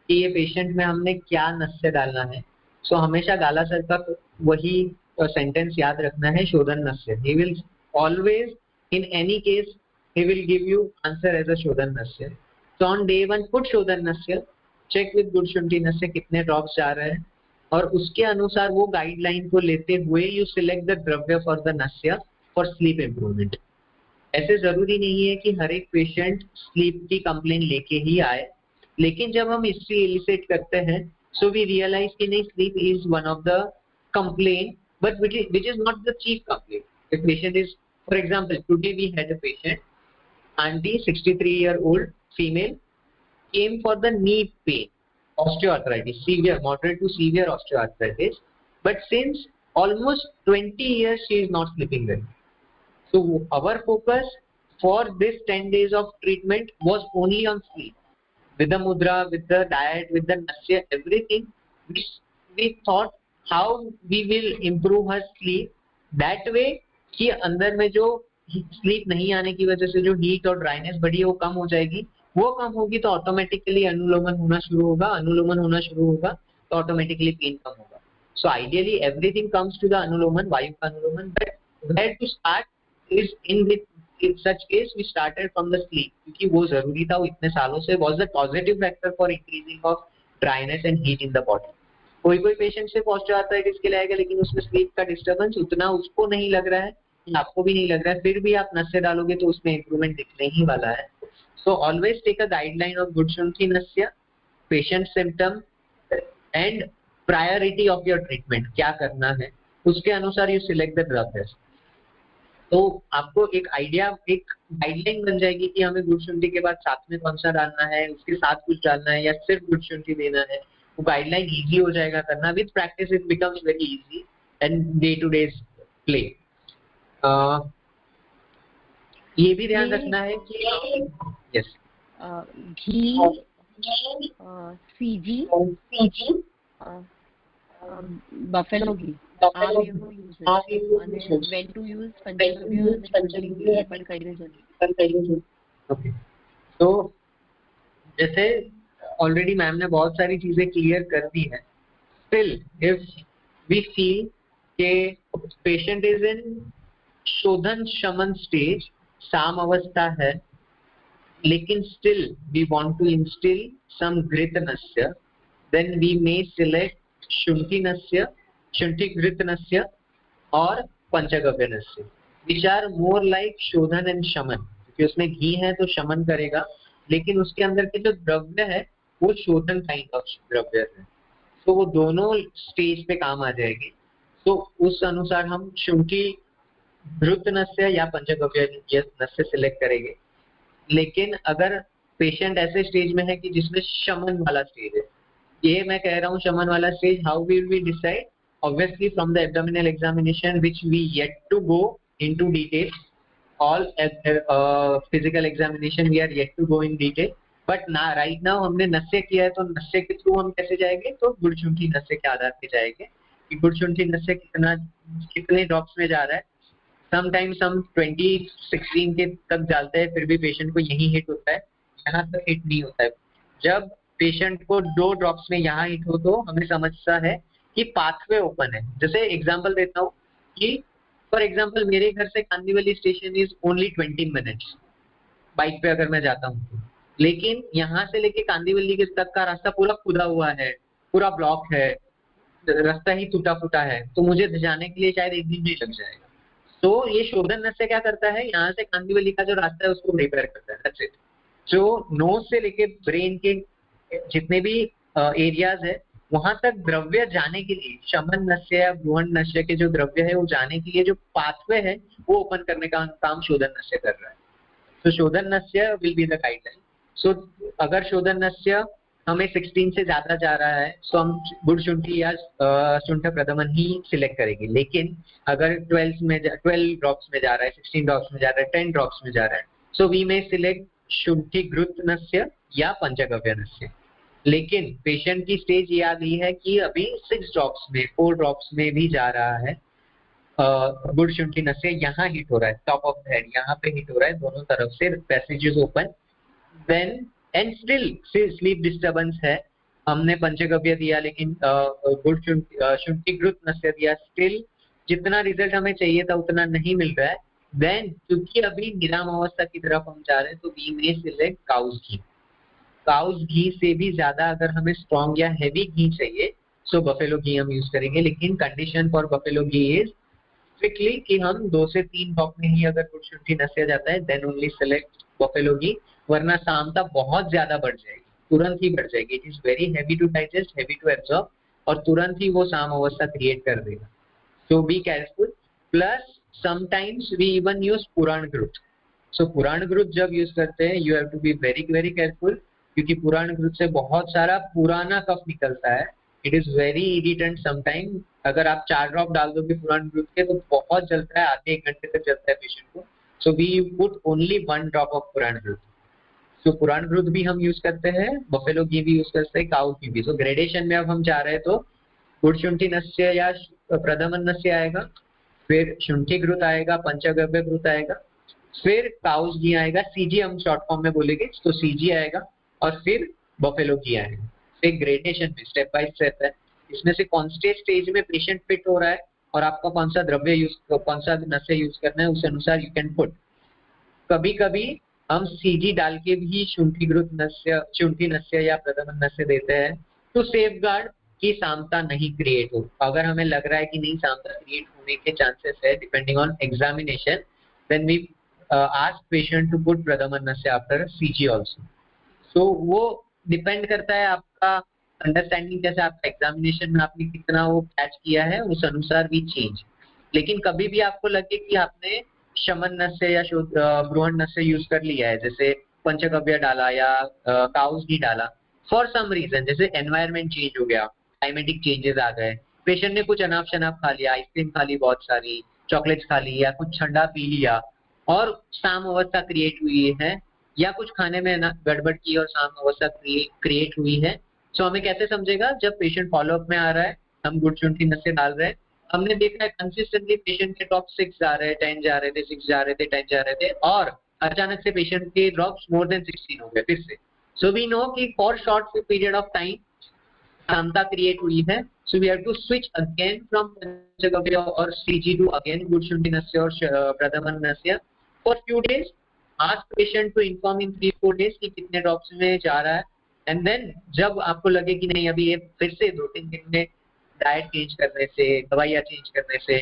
कि ये पेशेंट में हमने क्या नस्य डालना है, तो हमेशा गाला सर का वही सेंटेंस याद रखना है, शोधन नस्य। He will always in any case he will give you answer as a शोधन नस्य। so on day 1 put शोधन नस्य, check with गुड शुंठी नस्य कितने ड्रॉप्स जा रहे हैं, और उसके अनुसार वो गाइडलाइन को लेते हुए यू सिलेक्ट द द्रव्य फॉर द नस्य फॉर स्लीप इम्प्रूवमेंट। ऐसे जरूरी नहीं है कि हर एक पेशेंट स्लीप की कंप्लेन लेके ही आए, लेकिन जब हम हिस्ट्री एलिसिट करते हैं सो वी रियलाइज कि नहीं, sleep is one of the complain but which is not the chief complaint. The patient is, for example, today we had a patient, auntie, 63-year-old female, came for the knee pain, osteoarthritis, severe, moderate to severe osteoarthritis, but since almost 20 years she is not sleeping well. So our focus for this 10 days of treatment was only on sleep. With the mudra, with the diet, with the nasya, everything, we thought how we will improve her sleep that way कि अंदर में जो स्लीप नहीं आने की वजह से जो हीट और ड्राइनेस बढ़ी है वो कम हो जाएगी। वो कम होगी तो ऑटोमेटिकली अनुलोमन होना शुरू होगा, अनुलोमन होना शुरू होगा तो ऑटोमेटिकली पेन कम होगा। So ideally everything comes to the अनुलोमन, वायु का अनुलोमन, but where to start is in such case we started from the sleep, क्योंकि वो जरूरी था, वो इतने सालों से was the positive factor for increasing of dryness and heat in the body। कोई पेशेंट सिर्फ ऑस्टियोआर्थराइटिस के लिए आएगा लेकिन उसमें स्लीप का डिस्टर्बेंस उतना उसको नहीं लग रहा है, आपको भी नहीं लग रहा है, फिर भी आप नस्य डालोगे तो उसमें इंप्रूवमेंट दिखने ही वाला है। So always take a guideline of गुड शुंठी नस्य, patient symptom and priority of your treatment, क्या करना है उसके अनुसार यू सिलेक्ट द ड्रग। तो आपको एक आइडिया, एक गाइडलाइन बन जाएगी कि हमें गुड शुंठी के बाद साथ में कौन सा डालना है, उसके साथ कुछ डालना है या सिर्फ गुड शुंठी देना है। वो गाइडलाइन इजी हो जाएगा करना, with practice it becomes very easy and day to day play. ये भी ध्यान रखना है कि yes ghee, CG, buffalo ghee, are you use it? When to use Panchagavya and Panchagavya depend करेगा। ओके, तो जैसे ऑलरेडी मैम ने बहुत सारी चीजें क्लियर कर दी है। स्टिल इफ वी फील के पेशेंट इज इन शोधन शमन स्टेज, साम अवस्था है, लेकिन still we want to instil some घृत नस्य, देन वी मे सिलेक्ट शुंठी नस्य, शुंठी घृत नस्य और पंचगव्य नस्य, विच आर मोर लाइक शोधन एंड शमन, क्योंकि उसमें घी है तो शमन करेगा, लेकिन उसके अंदर के जो द्रव्य है वो शोधन काइंड ऑफ द्रव्य है। तो वो दोनों स्टेज पे काम आ जाएगी। तो उस अनुसार हम शुंठी घृत नस्य या पंचगव्य नस्य सिलेक्ट करेंगे। लेकिन अगर पेशेंट ऐसे स्टेज में है कि जिसमें शमन वाला स्टेज है, ये मैं कह रहा हूँ शमन वाला stage, how will we decide? Obviously from the abdominal examination which we yet to go into detail, all physical examination we are yet to go in detail, but ना राइट नाउ हमने नस्य किया है तो नस्य के थ्रू हम कैसे जाएंगे? तो गुड़ शुंठी नस्य के आधार पे जाएंगे कि गुड़ शुंठी नस्य कितने ड्रॉप्स में जा रहा है। समटाइम्स हम 20-16 के तक डालते हैं, फिर भी पेशेंट को यही हिट होता है, यहाँ तक हिट नहीं होता है। जब पेशेंट को 2 ड्रॉप्स में यहाँ हिट हो तो हमें समझता है कि पाथवे ओपन है। जैसे एग्जांपल देता हूँ कि फॉर एग्जांपल मेरे घर से Kandivali station is only 20 minutes bike पे अगर मैं जाता हूँ तो, लेकिन यहाँ से लेके कांदीवली के तक का रास्ता पूरा खुदा हुआ है, पूरा ब्लॉक है, रास्ता ही टूटा फूटा है, तो मुझे जाने के लिए शायद 1 दिन भी लग जाएगा। तो ये शोधन नस्य क्या करता है, यहाँ से कांदीवली का जो रास्ता है उसको रिपेयर करता है। That's it. जो नोज से लेके ब्रेन के जितने भी एरियाज है वहां तक द्रव्य जाने के लिए, शमन नस्य या ब्रुहण नस्य के जो द्रव्य है वो जाने के लिए जो पाथवे है वो ओपन करने का काम शोधन नस्य कर रहा है। तो शोधन नस्य विल बी द गाइडलाइन। सो अगर शोधन नस्य हमें 16 से ज्यादा जा रहा है तो हम गुड़ शुंठी या शुंठ प्रदमन ही सिलेक्ट करेंगे। लेकिन अगर 12 ड्रॉप्स में जा रहा है, 16 ड्रॉप्स में जा रहा है, 10 ड्रॉप्स में जा रहा है, सो वी मे सिलेक्ट शुंठी घृत नस्य या पंचगव्य नस्य। लेकिन पेशेंट की स्टेज ये आ गई है कि अभी 6 ड्रॉप्स में 4 ड्रॉप्स में भी जा रहा है, गुड़ शुंठी नस्य यहाँ हिट हो रहा है, टॉप ऑफ द हेड यहाँ पे हिट हो रहा है, दोनों तरफ से passages open, then and still sleep disturbance है, हमने पंचगव्य दिया लेकिन गुड़ शुंठीकृत नस्य दिया, स्टिल जितना रिजल्ट हमें चाहिए था उतना नहीं मिल रहा है, देन क्योंकि अभी निराम अवस्था की तरफ हम जा रहे हैं तो वी मे सिलेक्ट काउज घी। काउज घी से भी ज्यादा अगर हमें स्ट्रॉन्ग या हैवी घी चाहिए सो बफेलो घी हम यूज करेंगे, लेकिन condition for buffalo ghee is strictly कि हम 2 से 3 ड्रॉप में ही अगर गुड़ शुंठी नस्य जाता है देन ओनली सेलेक्ट बफेलो घी, वरना सामता बहुत ज्यादा बढ़ जाएगी, तुरंत ही बढ़ जाएगी, it is very heavy to digest, heavy to absorb और तुरंत ही वो साम अवस्था क्रिएट कर देगा, so be careful. Plus sometimes we even use पुराण घृत, सो पुराण घृत जब यूज करते हैं you have to be very very careful, क्योंकि पुराण घृत से बहुत सारा पुराना कफ निकलता है, it is very irritant sometime, अगर आप 4 ड्रॉप डाल दोगे पुराण घृत के तो बहुत जलता है, आधे 1 घंटे तक जलता है पेशेंट को, so we put only 1 drop of पुराण घृत। सो पुराण घृत भी हम यूज करते हैं, बफेलो घी भी यूज करते हैं, काउ घी भी। सो ग्रेडेशन में अब हम जा रहे हैं तो गुड़ शुंठी नस्य या प्रदमन नस्य आएगा, फिर शुंठी घृत आएगा, पंचगव्य घृत आएगा, फिर काउस घी आएगा, सीजी हम शॉर्ट फॉर्म में बोलेंगे तो सीजी आएगा, और फिर बफेलो घी आएगा। फिर ग्रेडेशन में स्टेप बाय स्टेप है, इसमें से कौन से स्टेज में पेशेंट फिट हो रहा है और आपका कौन सा द्रव्य यूज, कौन सा नस्य यूज करना है उस अनुसार यू कैन पुट। कभी कभी हम सीजी डाल के भी शुंठीकृत नस्य, शुंठी नस्य या प्रदमन नस्य देते हैं टू सेफगार्ड कि सामता नहीं क्रिएट हो। अगर हमें लग रहा है कि नहीं सामता क्रिएट होने के चांसेस है depending on examination, then we ask patient to put प्रदमन नस्य आफ्टर सीजी आल्सो। सो वो डिपेंड करता है आपका अंडरस्टैंडिंग, जैसे आपका एग्जामिनेशन में आपने कितना वो कैच किया है उस अनुसार भी चेंज। लेकिन कभी भी आपको लगे कि आपने शमन नस्य या ब्रुहण नस्य यूज कर लिया है, जैसे पंचगव्य डाला या काउस घी डाला, फॉर सम रीजन जैसे एनवायरमेंट चेंज हो गया, क्लाइमेटिक चेंजेस आ गए, पेशेंट ने कुछ अनाप शनाप खा लिया, आइसक्रीम खा ली बहुत सारी, चॉकलेट्स खा ली या कुछ ठंडा पी लिया और साम अवस्था क्रिएट हुई है, या कुछ खाने में ना गड़बड़ की और साम अवस्था क्रिएट हुई है, सो हमें कैसे समझेगा? जब पेशेंट फॉलोअप में आ रहा है, हम गुड़ शुंठी नस्य डाल रहे हैं, हमने देखा है कंसिस्टेंटली पेशेंट के टॉप 6 जा रहे हैं, 10 जा रहे थे, 6 जा रहे थे, 10 जा रहे थे, और अचानक से पेशेंट के ड्रॉप्स मोर देन 16 हो गए फिर से। सो वी नो कि for short period of time सामता क्रिएट हुई है, so we have to switch again from पंचगव्य और सीजी टू अगेन गुड़ शुंठी नस्य और प्रदमन नस्य for few days. Ask patient to inform in 3-4 days कि कितने ड्रॉप्स में जा रहा है, एंड देन जब आपको लगे कि नहीं अभी ये फिर से 2-3 दिन में डाइट चेंज करने से, दवाइयाँ चेंज करने से,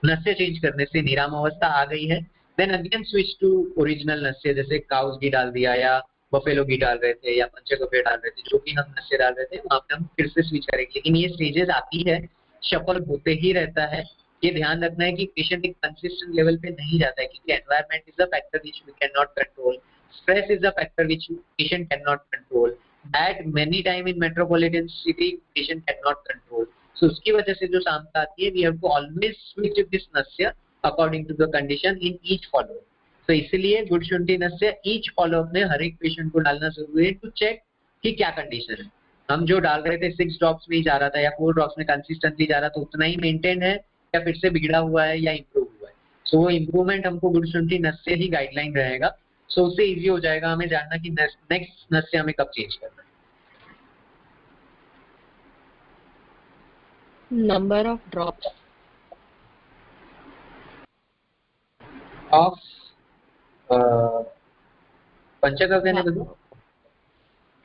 नस्य चेंज करने से निराम अवस्था आ गई है, then again switch to original नस्य, जैसे काउस घी डाल दिया या बफेलो घी डाल रहे थे या पंचगव्य डाल रहे थे, जो भी हम नस्य डाल रहे थे वहाँ पे हम फिर से स्विच करेंगे। लेकिन ये स्टेजेस आती है, शफल होते ही रहता है, ये ध्यान रखना है कि पेशेंट एक कंसिस्टेंट लेवल पे नहीं जाता है, क्योंकि environment is a factor which we can not control, stress is a factor which patient can not control, that many time in metropolitan city patient can not control. So उसकी वजह से जो सामता आती है, we have to always switch this नस्य according to the condition in each follow. तो इसलिए गुड़ शुंठी नस्य ईच फॉलोअप में हर एक पेशेंट को डालना जरूरी है टू चेक कि क्या कंडीशन है। हम जो डाल रहे थे 6 ड्रॉप्स में ही जा रहा था या 4 ड्रॉप्स में कंसिस्टेंटली जा रहा था, उतना ही मेंटेन है या फिर से बिगड़ा हुआ है या इम्प्रूव हुआ है। सो वो इम्प्रूवमेंट हमको गुड़ शुंठी नस्य ही गाइडलाइन रहेगा, सो उससे इजी हो जाएगा हमें जानना कि नेक्स्ट नस्य हमें कब चेंज करना है। Number of drops of પંચગવ્ય ને બધું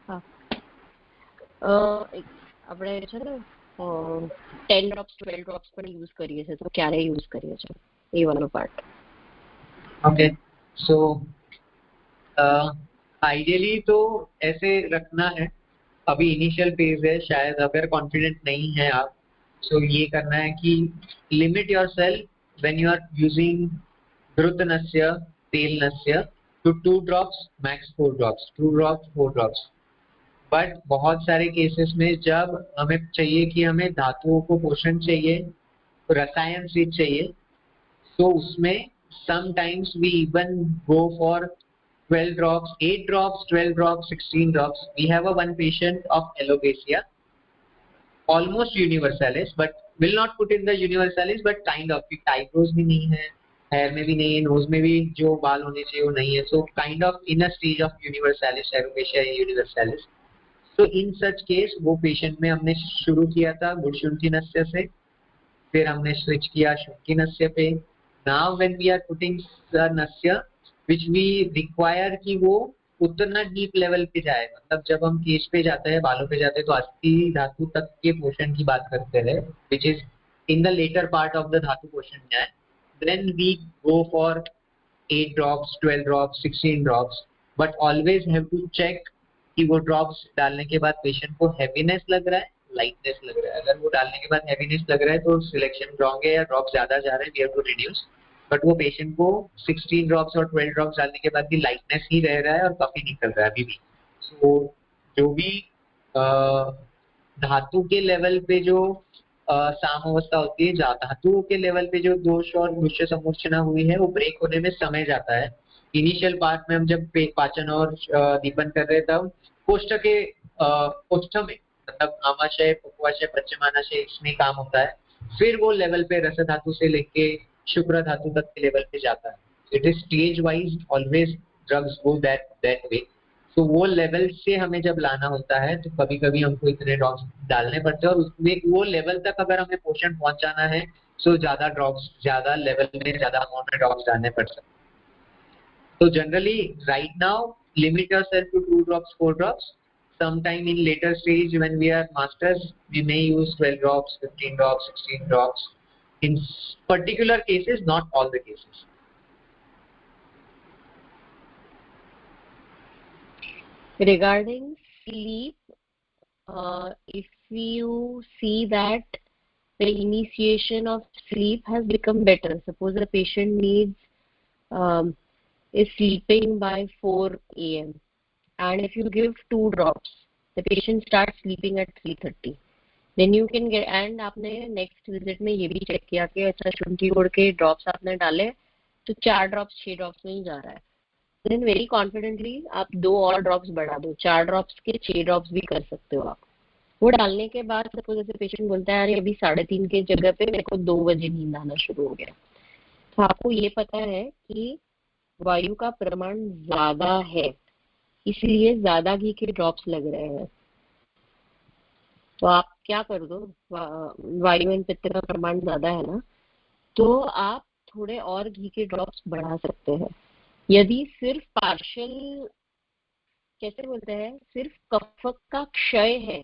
હા આપણે છે ને 10 drops 12 drops પણ યુઝ કરીએ છીએ, તો ક્યારે યુઝ કરીએ છીએ એ વાળો પાર્ટ। ओके, सो आइडियली तो ऐसे रखना है, अभी इनिशियल फेज है, शायद अगर कॉन्फिडेंट नहीं है आप, सो ये करना है कि limit yourself when you are using घृत नस्य, तेल नस्य to 2 drops max 4 drops, 2 drops 4 drops. But बहुत सारे केसेस में जब हमें चाहिए कि हमें धातुओं को पोषण चाहिए, रसायन चीज चाहिए, तो उसमें sometimes we even go for 12 drops, 8 drops, 12 drops, 16 drops. We have one patient of alopecia, almost universalis, but will not put in the universalis, but kind of. Eyebrows भी नहीं है, hair में भी नहीं है, nose में भी जो बाल होने चाहिए वो नहीं है. So kind of in a stage of universalis, alopecia universalis. So in such case वो patient में हमने शुरू किया था गुड़शुंठी नस्य से, फिर हमने स्विच किया शुंठी नस्य पे. Now when we are putting नस्य which we require कि वो उतना डीप लेवल पे जाए, मतलब जब हम केश पे जाते हैं, बालों पे जाते हैं, तो अस्थि धातु तक के पोषण की बात करते हैं, which is in the later part of the धातु पोषण जाए. Then we go for 8 drops, 12 drops, 16 drops, but always have to check कि वो ड्रॉप्स डालने के बाद पेशेंट को हैवीनेस लग रहा है, लाइटनेस लग रहा है. अगर वो डालने के बाद हैवीनेस लग रहा है तो सिलेक्शन रॉन्ग है या ड्रॉप ज्यादा जा रहे हैं, we have to reduce. But वो पेशेंट को 16 ड्रॉप्स और 12 ड्रॉप्स डालने के बाद भी लाइटनेस ही रह रहा है और काफी निकल रहा है अभी भी. सो जो भी धातु के लेवल पे जो साम अवस्था होती है, धातुओं के लेवल पे जो दोष और मुष्य समूर्छना हुई है वो ब्रेक होने में समय जाता है. इनिशियल पार्ट में हम जब पाचन और दीपन कर रहे तब कोष्ठ के कोष्ठ में मतलब आमाशय, पक्वाशय, पश्चिमाशय इसमें काम होता है. फिर वो लेवल पे रस धातु से लेके शुक्र धातु तक के लेवल पे जाता है. It is stage wise, always drugs go that way. So वो लेवल से हमें जब लाना होता है तो कभी कभी हमको इतने ड्रॉप्स डालने पड़ते हैं, और उसमें वो लेवल तक अगर हमें पोषण पहुंचाना है तो ज्यादा ड्रॉप्स, ज्यादा लेवल में ज्यादा अमाउंट में ड्रॉप्स डालने पड़ सकते हैं. So generally, right now, limit yourself to 2 drops, 4 drops. Sometime in later stage, when we are masters, we may use 12 drops, 15 drops, 16 drops. In particular cases, not all the cases. Regarding sleep, if you see that the initiation of sleep has become better, suppose the patient is sleeping by 4 a.m. and if you give 2 drops, the patient starts sleeping at 3:30. Then you can get, and आपने next visit में ये भी check किया कि अच्छा शुंठी गुड़ के drops आपने डाले तो 4 drops 6 drops में ही जा रहा है. Then very confidently आप 2 और drops बढ़ा दो, 4 drops के 6 drops भी कर सकते हो आप. वो डालने के बाद सपोज जैसे पेशेंट बोलता है अरे अभी 3:30 के जगह पे मेरे को 2 बजे नींद आना शुरू हो गया, तो आपको ये पता है कि वायु का प्रमाण ज्यादा है, इसलिए ज्यादा घी के ड्रॉप्स लग रहे हैं. तो आप क्या कर दो, वायु एंड पित्त का प्रमाण ज्यादा है ना, तो आप थोड़े और घी के ड्रॉप्स बढ़ा सकते हैं. यदि सिर्फ पार्शियल, कैसे बोलते हैं, सिर्फ कफ का क्षय है,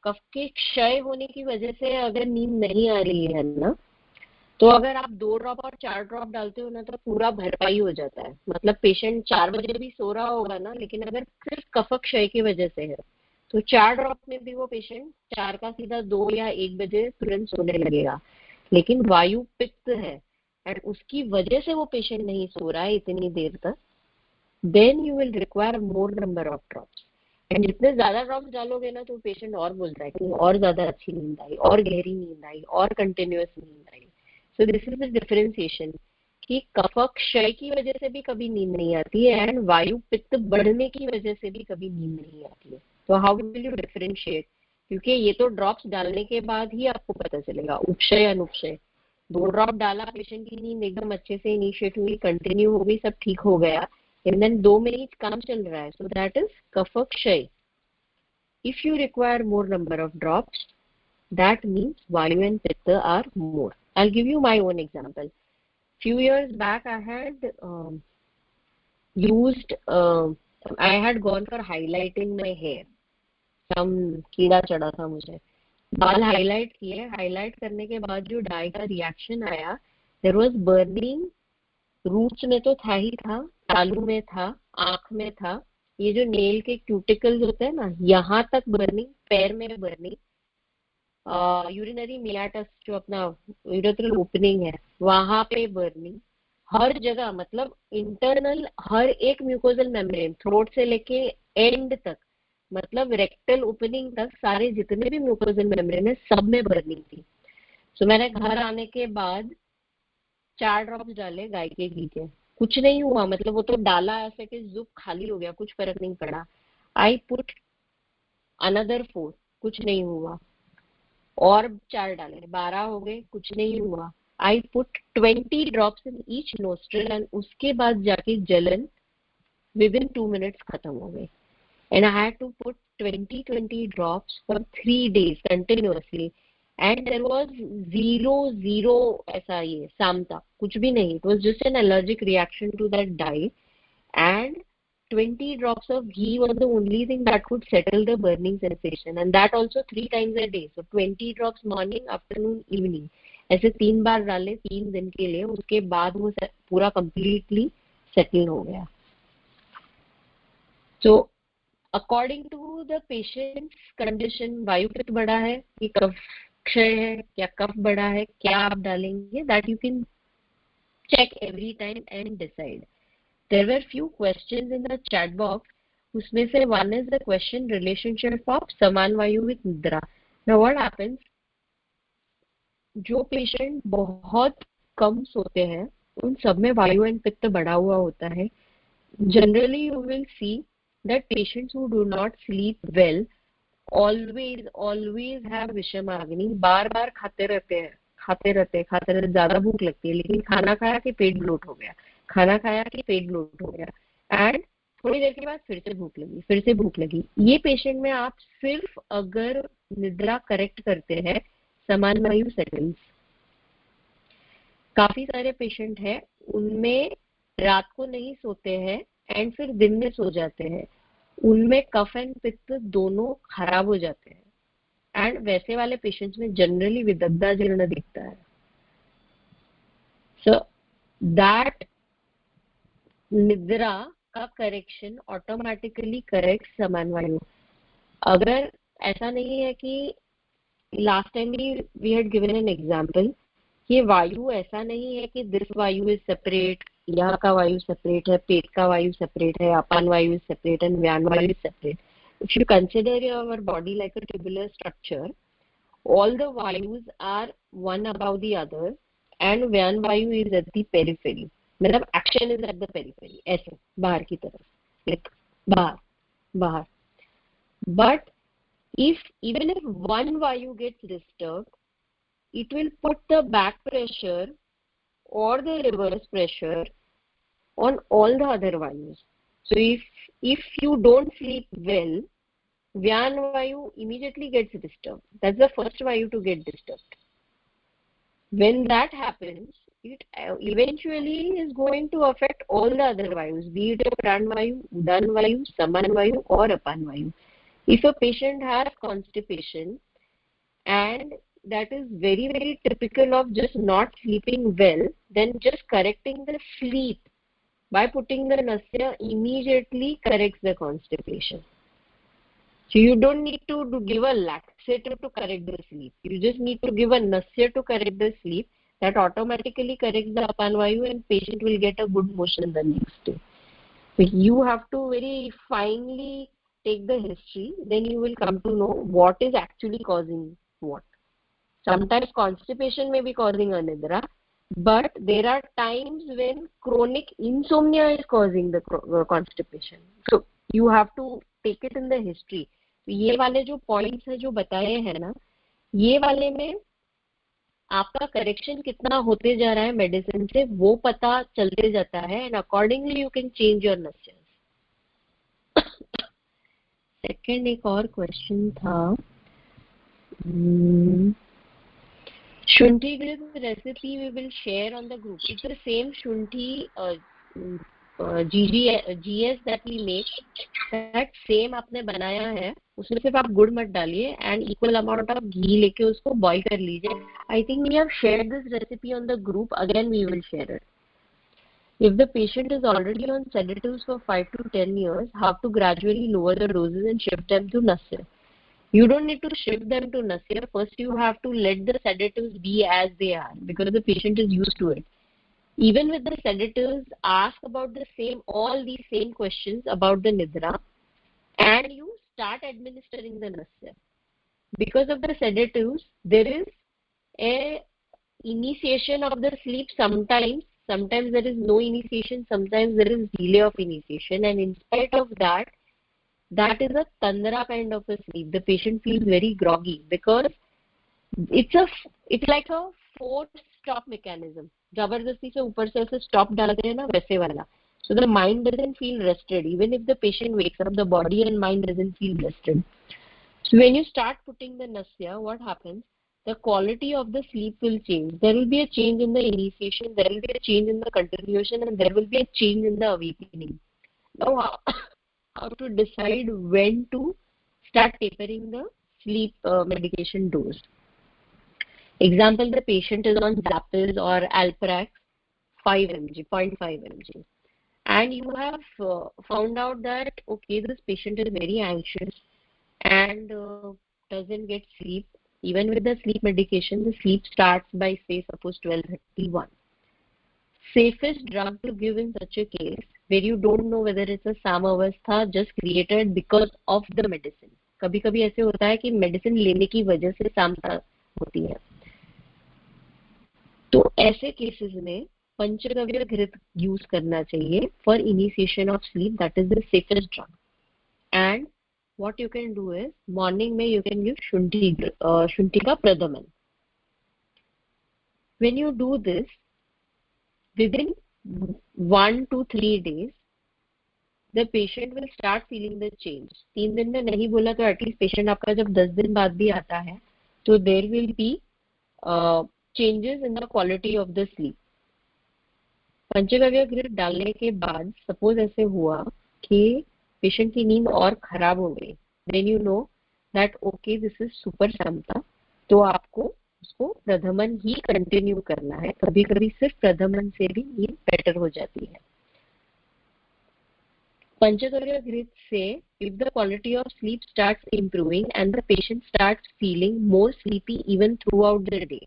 कफ के क्षय होने की वजह से अगर नींद नहीं आ रही है ना, तो अगर आप 2 ड्रॉप और 4 ड्रॉप डालते हो ना तो पूरा भरपाई हो जाता है. मतलब पेशेंट 4 बजे भी सो रहा होगा ना, लेकिन अगर सिर्फ कफ क्षय की वजह से है तो 4 ड्रॉप में भी वो पेशेंट 4 का सीधा 2 या 1 बजे तुरंत सोने लगेगा. लेकिन वायु पित्त है एंड उसकी वजह से वो पेशेंट नहीं सो रहा है इतनी देर तक, then you will require more number of drops. And जितने ज्यादा ड्रॉप्स डालोगे ना तो पेशेंट और बोलता है कि और ज्यादा अच्छी नींद आई, और गहरी नींद आई, और कंटिन्यूअस नींद आई. So this is the differentiation कि कफ क्षय की वजह से भी कभी नींद नहीं आती है एंड वायु पित्त बढ़ने की वजह से भी कभी नींद नहीं आती है. तो हाउ विल यू डिफरेंशिएट, क्योंकि ये तो ड्रॉप्स डालने के बाद ही आपको पता चलेगा उपक्षय अनुक्षय. 2 ड्रॉप डाला, पेशेंट की नींद एकदम अच्छे से इनिशिएट हुई, कंटिन्यू हो गई, सब ठीक हो गया, एंड देन 2 में ही काम चल रहा है, सो दैट इज कफ क्षय. If you require more number of drops, that means vayu and pitta are more. I'll give you my own example. Few years back I had I had gone for highlighting my hair. some कीड़ा चढ़ा था मुझे, बाल हाईलाइट किए, हाईलाइट करने के बाद जो डाई का रिएक्शन आया, देयर वाज बर्निंग. रूट्स में तो था ही था, तालू में था, आंख में था, ये जो नेल के क्यूटिकल्स होते हैं ना, यहाँ तक बर्निंग, पैर में बर्निंग, यूरिनरी मियाटस जो अपना यूरेथ्रल ओपनिंग है वहां पे बर्निंग, हर जगह, मतलब इंटरनल हर एक म्यूकोजल मेम्ब्रेन, थ्रोट से लेके एंड तक, मतलब रेक्टल ओपनिंग तक सारे जितने भी म्यूकोजल मेम्ब्रेन है सब में बर्निंग थी. सो मैंने घर आने के बाद 4 ड्रॉप्स डाले गाय के घी के, कुछ नहीं हुआ, मतलब वो तो डाला ऐसे कि जुक खाली हो गया, कुछ फर्क नहीं पड़ा. आई पुट अनदर 4, कुछ नहीं हुआ. और 4 डाले, 12 हो गए, कुछ नहीं हुआ. I put 20 drops in each nostril and उसके बाद जाके जलन विदिन 2 मिनट्स खत्म हो गई. And I had to put 20 drops for 3 days continuously, and there was zero ऐसा ये शाम तक कुछ भी नहीं. It was just an allergic reaction to that dye, and 20 drops of ghee was the only thing that could settle the burning sensation, and that also 3 times a day. So 20 drops morning, afternoon, evening, ऐसे 3 बार डाले 3 दिन के लिए. उसके बाद वो पूरा completely settle हो गया. So according to the patient's condition, वायुपित्त बढ़ा है कि कफ क्षय है, क्या कफ बढ़ा है, क्या आप डालेंगे, that you can check every time and decide. There were few questions in the chat box. उसमें से one is the question relationship of समान वायु विद निद्रा. नाउ व्हाट हैपेंस, जो पेशेंट बहुत कम सोते हैं उन सब में वायु एंड पित्त बढ़ा हुआ होता है. Generally you will see that patients who do not sleep well always have विषमाग्नि. बार बार खाते रहते, ज्यादा भूख लगती है, लेकिन खाना खाया कि पेट ब्लोट हो गया, खाना खाया कि पेट ब्लोट हो गया, एंड थोड़ी देर के बाद फिर से भूख लगी. ये पेशेंट में आप सिर्फ अगर निद्रा करेक्ट करते हैं, समान वायु सेटल्स. काफी सारे पेशेंट हैं उनमें रात को नहीं सोते हैं एंड फिर दिन में सो जाते हैं, उनमें कफ एंड पित्त दोनों खराब हो जाते हैं. एंड वैसे वाले पेशेंट्स में जनरली विदग्धा जीर्ण दिखता है. सो दैट निद्रा का करेक्शन ऑटोमेटिकली करेक्ट समान वायु. अगर ऐसा नहीं है कि last time we had given an example, ये वायु ऐसा नहीं है कि दिस वायु इज सेपरेट, यहाँ का वायु सेपरेट है, पेट का वायु सेपरेट है, अपान वायु इज सेपरेट एंड व्यान वायु is separate. If you consider your body like a tubular structure, all the vayus are one above the other and व्यान वायु is at the periphery. मतलब action is at the periphery, ऐसे बाहर की तरफ, like बाहर. But even if one vayu gets disturbed, it will put the back pressure or the reverse pressure on all the other vayus. So if you don't sleep well, Vyan vayu immediately gets disturbed. That's the first vayu to get disturbed. When that happens, it eventually is going to affect all the other vayus, be it a pran vayu, udan vayu, saman vayu or apan vayu. If a patient has constipation, and that is very typical of just not sleeping well, then just correcting the sleep by putting the nasya immediately corrects the constipation. So you don't need to give a laxative to correct the sleep. You just need to give a nasya to correct the sleep. That automatically corrects the apan vayu and patient will get a good motion the next day. So you have to very finely take the history, then you will come to know what is actually causing what. Sometimes constipation may be causing anidra, but there are times when chronic insomnia is causing the constipation. So you have to take it in the history. तो ये वाले जो पॉइंट्स है जो बताए हैं ना, ये वाले में आपका करेक्शन कितना होते जा रहा है मेडिसिन से वो पता चलते जाता है, and accordingly you can change your नस्यस. सेकंड एक और क्वेश्चन था, Shunthi recipe we will share on the group. It's the same Shunthi GS that we make. That same आपने बनाया है, उसमें सिर्फ आप गुड़ मत डालिए and equal amount of घी लेके उसको boil कर लीजिए. I think we have shared this recipe on the group. Again we will share it. If the patient is already on sedatives for 5 to 10 years, have to gradually lower the doses and shift them to Nasir. You don't need to shift them to Nasir. First you have to let the sedatives be as they are because the patient is used to it. Even with the sedatives, ask about all these same questions about the Nidra and you start administering the Nasir. Because of the sedatives, there is a initiation of the sleep sometimes sometimes there is no initiation, sometimes there is delay of initiation, and in spite of that, that is a tandra kind of a sleep. The patient feels very groggy because it's like a forced stop mechanism. जबरदस्ती से ऊपर से ऐसे stop डालते हैं ना, वैसे वाला. So the mind doesn't feel rested. Even if the patient wakes up, the body and mind doesn't feel rested. So when you start putting the nasya, what happens? The quality of the sleep will change. There will be a change in the initiation, there will be a change in the continuation, and there will be a change in the awakening. Now, how to decide when to start tapering the sleep medication dose? Example, the patient is on Zappis or Alprax 5 mg, 0.5 mg. And you have found out that, okay, this patient is very anxious and doesn't get sleep. Even with the sleep medication, the sleep starts by, say, suppose 12:31. Safest drug to give in such a case, where you don't know whether it's a samavastha just created because of the medicine. कभी कभी ऐसे होता है कि मेडिसिन लेने की वजह से सामता होती है. तो ऐसे केसेस में पंचगव्य घृत यूज करना चाहिए for initiation of sleep. That is the safest drug. And what you can do is morning में you can use shunti का प्रदमन. When you do this within 1 to 3 days, the patient will start feeling the change. 3 दिन में नहीं बोला तो एटलीस्ट पेशेंट आपका जब 10 दिन बाद भी आता है तो there will be changes in the quality of the sleep. पंचगव्य घृत डालने के बाद सपोज ऐसे हुआ कि पेशेंट की नींद और खराब हो गई, then you know that okay this is super समता, तो आपको उसको प्रधमन ही कंटिन्यू करना है. कभी कभी सिर्फ प्रधमन से भी नींद बेटर हो जाती है. पंचगव्य घृत से if the quality of sleep starts improving and the patient starts feeling more sleepy even through out the day,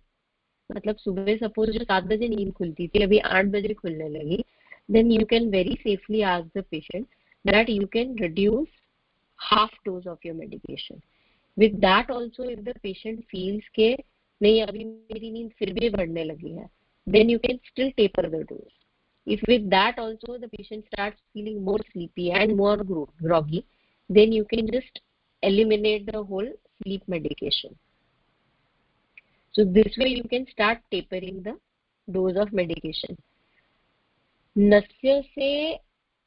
मतलब सुबह सपोज जो 7 बजे नींद खुलती थी अभी 8 बजे खुलने लगी, then you can very safely ask the patient that you can reduce half dose of your medication. With that also, if the patient feels के नहीं अभी मेरी नींद फिर भी बढ़ने लगी है, then you can still taper the dose. If with that also the patient starts feeling more sleepy and more groggy, then you can just eliminate the whole sleep medication. So this way you can start tapering the dose of medication. नस्य से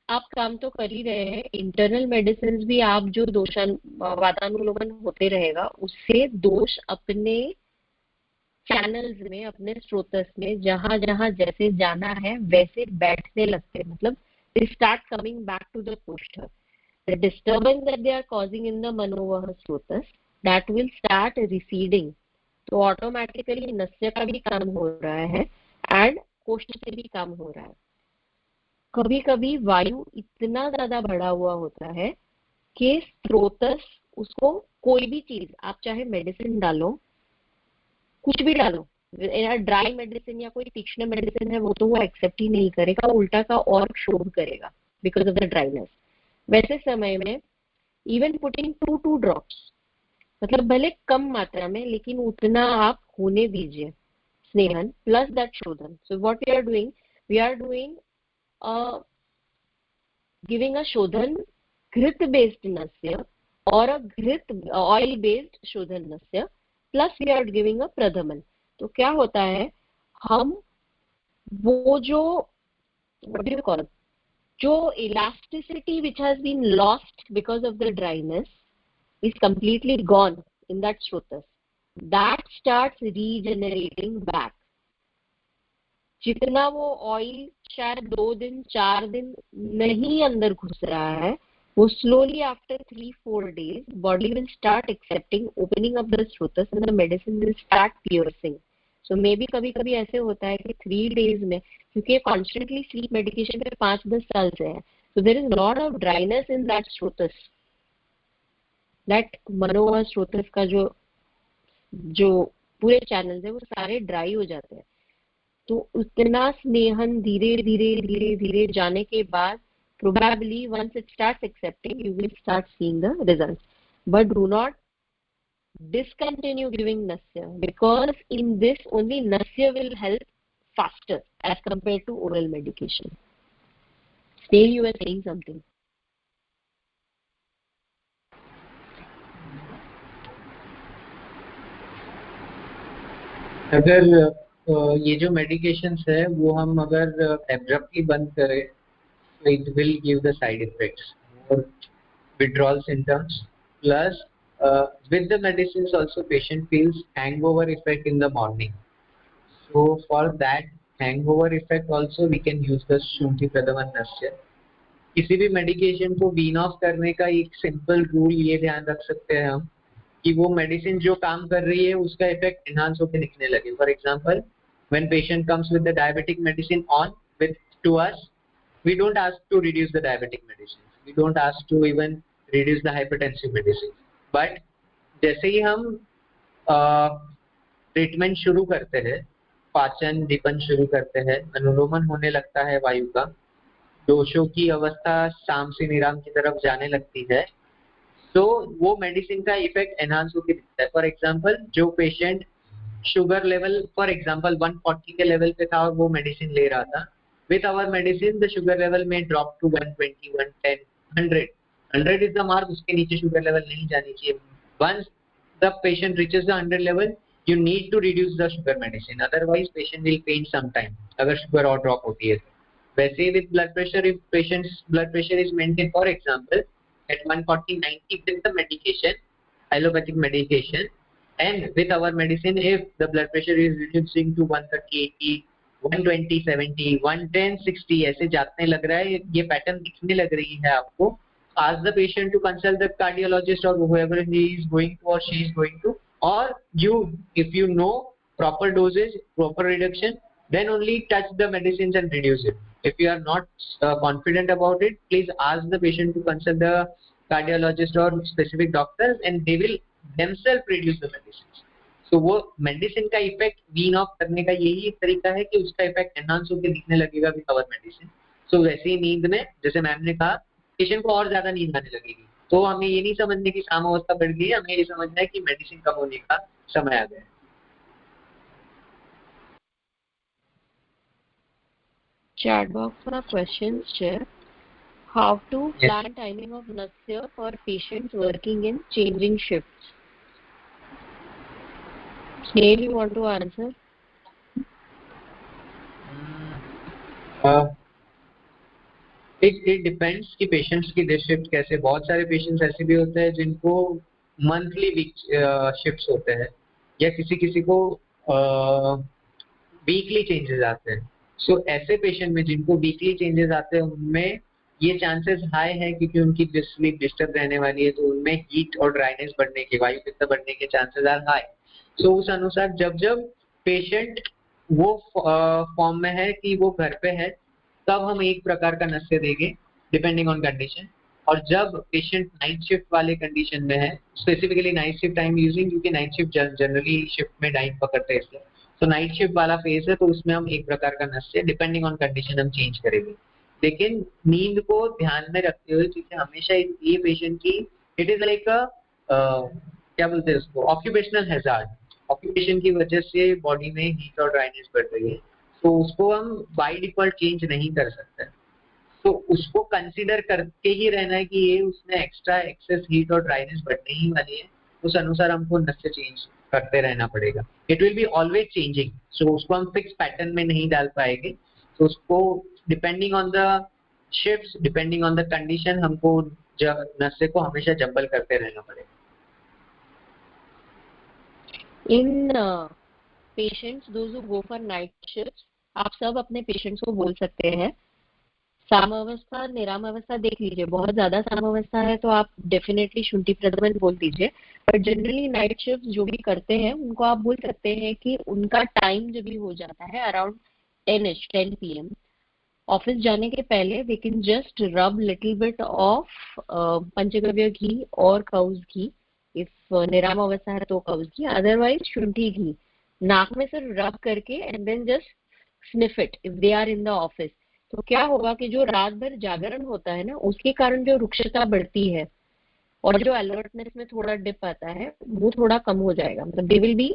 आप काम तो कर ही रहे हैं, इंटरनल मेडिसिन भी आप जो वातानुकूलन होते रहेगा उससे दोष अपने चैनल्स में, अपने स्रोतस में जहां जहां जैसे जाना है वैसे बैठने लगते हैं. मतलब they start coming back to the कोष्ठ. The disturbance that they are causing in the मनोवह स्रोतस that will start receding. तो ऑटोमेटिकली नस्य का भी काम हो रहा है एंड कोष्ठ से भी काम हो रहा है. कभी कभी वायु इतना ज्यादा बढ़ा हुआ होता है कि स्रोतस उसको कोई भी चीज, आप चाहे मेडिसिन डालो, कुछ भी डालो, ड्राई मेडिसिन या कोई तीक्ष्ण मेडिसिन है वो तो वो एक्सेप्ट ही नहीं करेगा, उल्टा का और क्षोभ करेगा बिकॉज ऑफ द ड्राइनेस. वैसे समय में इवन पुटिंग 2 ड्रॉप्स, मतलब भले कम मात्रा में लेकिन उतना आप होने दीजिए स्नेहन प्लस दैट शोधन. So what we are doing giving a shodhan घृत based nasya or a घृत oil based shodhan nasya plus we are giving a pradhaman. तो क्या होता है, हम वो जो what do you call it, जो elasticity which has been lost because of the dryness is completely gone in that shrotas, that starts regenerating back. जितना वो ऑयल शायद 2 दिन 4 दिन नहीं अंदर घुस रहा है, वो slowly after 3-4 days body will start accepting, opening up the स्रोतस and the medicine will start piercing. So maybe कभी कभी ऐसे होता है कि 3 days में, क्योंकि कॉन्स्टेंटली स्लीप मेडिकेशन पे 5-10 साल से है, so there is lot of dryness in that स्रोतस, दैट मनोवा स्रोतस का जो पूरे चैनल्स है वो सारे ड्राई हो जाते हैं. तो उतना स्नेहन धीरे धीरे धीरे धीरे जाने के बाद probably once it starts accepting you will start seeing the results. But do not discontinue giving nasya, because in this only nasya will help faster as compared to oral medication. Still you were saying something. अगर ये जो मेडिकेशंस है वो हम अगर एब्रप्टली बंद करें तो it will give the side effects और withdrawal symptoms plus with the medicines also patient feels hangover effect in the morning. So for that hangover effect also we can use the शुंठी प्रदमन नस्य. किसी भी मेडिकेशन को वीन ऑफ करने का एक सिंपल रूल ये ध्यान रख सकते हैं हम कि वो मेडिसिन जो काम कर रही है उसका इफेक्ट एनहांस होकर दिखने लगे. For example when patient comes with the diabetic medicine on with to us, we don't ask to reduce the diabetic medicines, we don't ask to even reduce the hypertensive medicines, but जैसे ही हम ट्रीटमेंट शुरू करते हैं, पाचन दीपन शुरू करते हैं, अनुलोमन होने लगता है वायु का, दोषों की अवस्था शाम से निराम की तरफ जाने लगती है, तो वो मेडिसिन का इफेक्ट एनहांस होकर दिखता है. फॉर एग्जांपल जो patient sugar level for example 140 के लेवल पे था और वो मेडिसिन ले रहा था, with our medicine the sugar level may drop to 120, 110, 100 is the mark. उसके नीचे sugar level नहीं जानी चाहिए. Once the patient reaches the 100 level, you need to reduce the sugar medicine, otherwise patient will faint sometime अगर sugar और drop होती है. वैसे with blood pressure, if patient's blood pressure is maintained for example at 140/90 with the medication, allopathic medication, and with our medicine if the blood pressure is reducing to 130/80, 120/70, 110/60 ऐसे जाने लग रहा है, ये पैटर्न दिखने लग रही है आपको, ask the patient to consult the cardiologist or whoever he is going to or she is going to, or you if you know proper dosage, proper reduction, then only touch the medicines and reduce it. If you are not confident about it, please ask the patient to consult the cardiologist or specific doctors and they will themselves reduce the medicines. So वो मेडिसिन का इफेक्ट वीन ऑफ करने का यही एक तरीका है कि उसका इफेक्ट एनहांस होकर दिखने लगेगा विद आवर मेडिसिन. सो वैसे ही नींद में जैसे मैम ने कहा पेशेंट को और ज्यादा नींद आने लगेगी, तो हमें ये नहीं समझने की सामावस्था बढ़ गई, हमें ये समझना है कि मेडिसिन कम होने का समय आ गया. Chat box for questions, Chair. How to plan timing of Nasya for patients working in changing shifts? Snail, you want to answer? It depends कि पेशेंट्स की डे शिफ्ट कैसे. बहुत सारे पेशेंट्स ऐसे भी होते हैं जिनको मंथली वीक शिफ्ट्स होते हैं या किसी किसी को वीकली चेंजेस आते हैं. सो ऐसे पेशेंट में जिनको वीकली चेंजेस आते हैं उनमें ये चांसेस हाई है क्योंकि उनकी स्लीप डिस्टर्ब रहने वाली है, तो उनमें हीट और ड्राइनेस बढ़ने के, वायु पित्त बढ़ने के चांसेस आर हाई. सो उस अनुसार जब जब पेशेंट वो फॉर्म में है कि वो घर पे है तब हम एक प्रकार का नस्य देंगे डिपेंडिंग ऑन कंडीशन. और जब पेशेंट नाइट शिफ्ट वाले कंडीशन में है, specifically night shift I am using क्योंकि नाइट शिफ्ट जनरली शिफ्ट में नाइट पकड़ते हैं इसलिए, तो नाइट शिफ्ट वाला फेज है तो उसमें हम एक प्रकार का नस्य डिपेंडिंग ऑन कंडीशन हम चेंज करेंगे. लेकिन नींद को ध्यान में रखते हुए क्योंकि हमेशा ये पेशेंट की इट इज लाइक क्या बोलते हैं उसको, ऑक्यूपेशनल हैजार्ड. ऑक्यूपेशन की वजह से बॉडी में हीट और ड्राइनेस बढ़ रही है, तो उसको हम बाय डिफॉल्ट चेंज नहीं कर सकते. तो उसको कंसीडर करके ही रहना है कि ये उसमें एक्स्ट्रा एक्सेस हीट और ड्राइनेस बढ़ने ही वाली है, उस अनुसार हमको नस्य चेंज करते रहना पड़ेगा. It will be always changing, so उसको हम फिक्स पैटर्न में नहीं डाल पाएंगे. तो उसको depending on the shifts, depending on the condition हमको नस्य को हमेशा जंबल करते रहना पड़ेगा. In patients those who go for night shifts, आप सब अपने पेशेंट्स को बोल सकते हैं सामावस्था निरामावस्था देख लीजिए. बहुत ज्यादा सामावस्था है तो आप डेफिनेटली शुंठी प्रदमन बोल दीजिए. बट जनरली नाइट शिफ्ट जो भी करते हैं उनको आप बोल सकते हैं कि उनका टाइम जब भी हो जाता है अराउंड 10 PM, ऑफिस जाने के पहले they can just rub little bit of पंचगव्य घी और काउज घी. इफ निराम अवस्था है तो काउज घी, अदरवाइज शुंठी घी नाक में सिर्फ रब करके and then just sniff it if they are in the office. तो क्या होगा कि जो रात भर जागरण होता है ना उसके कारण जो रुक्षता बढ़ती है और जो अलर्टनेस में थोड़ा डिप आता है वो थोड़ा कम हो जाएगा. मतलब they will be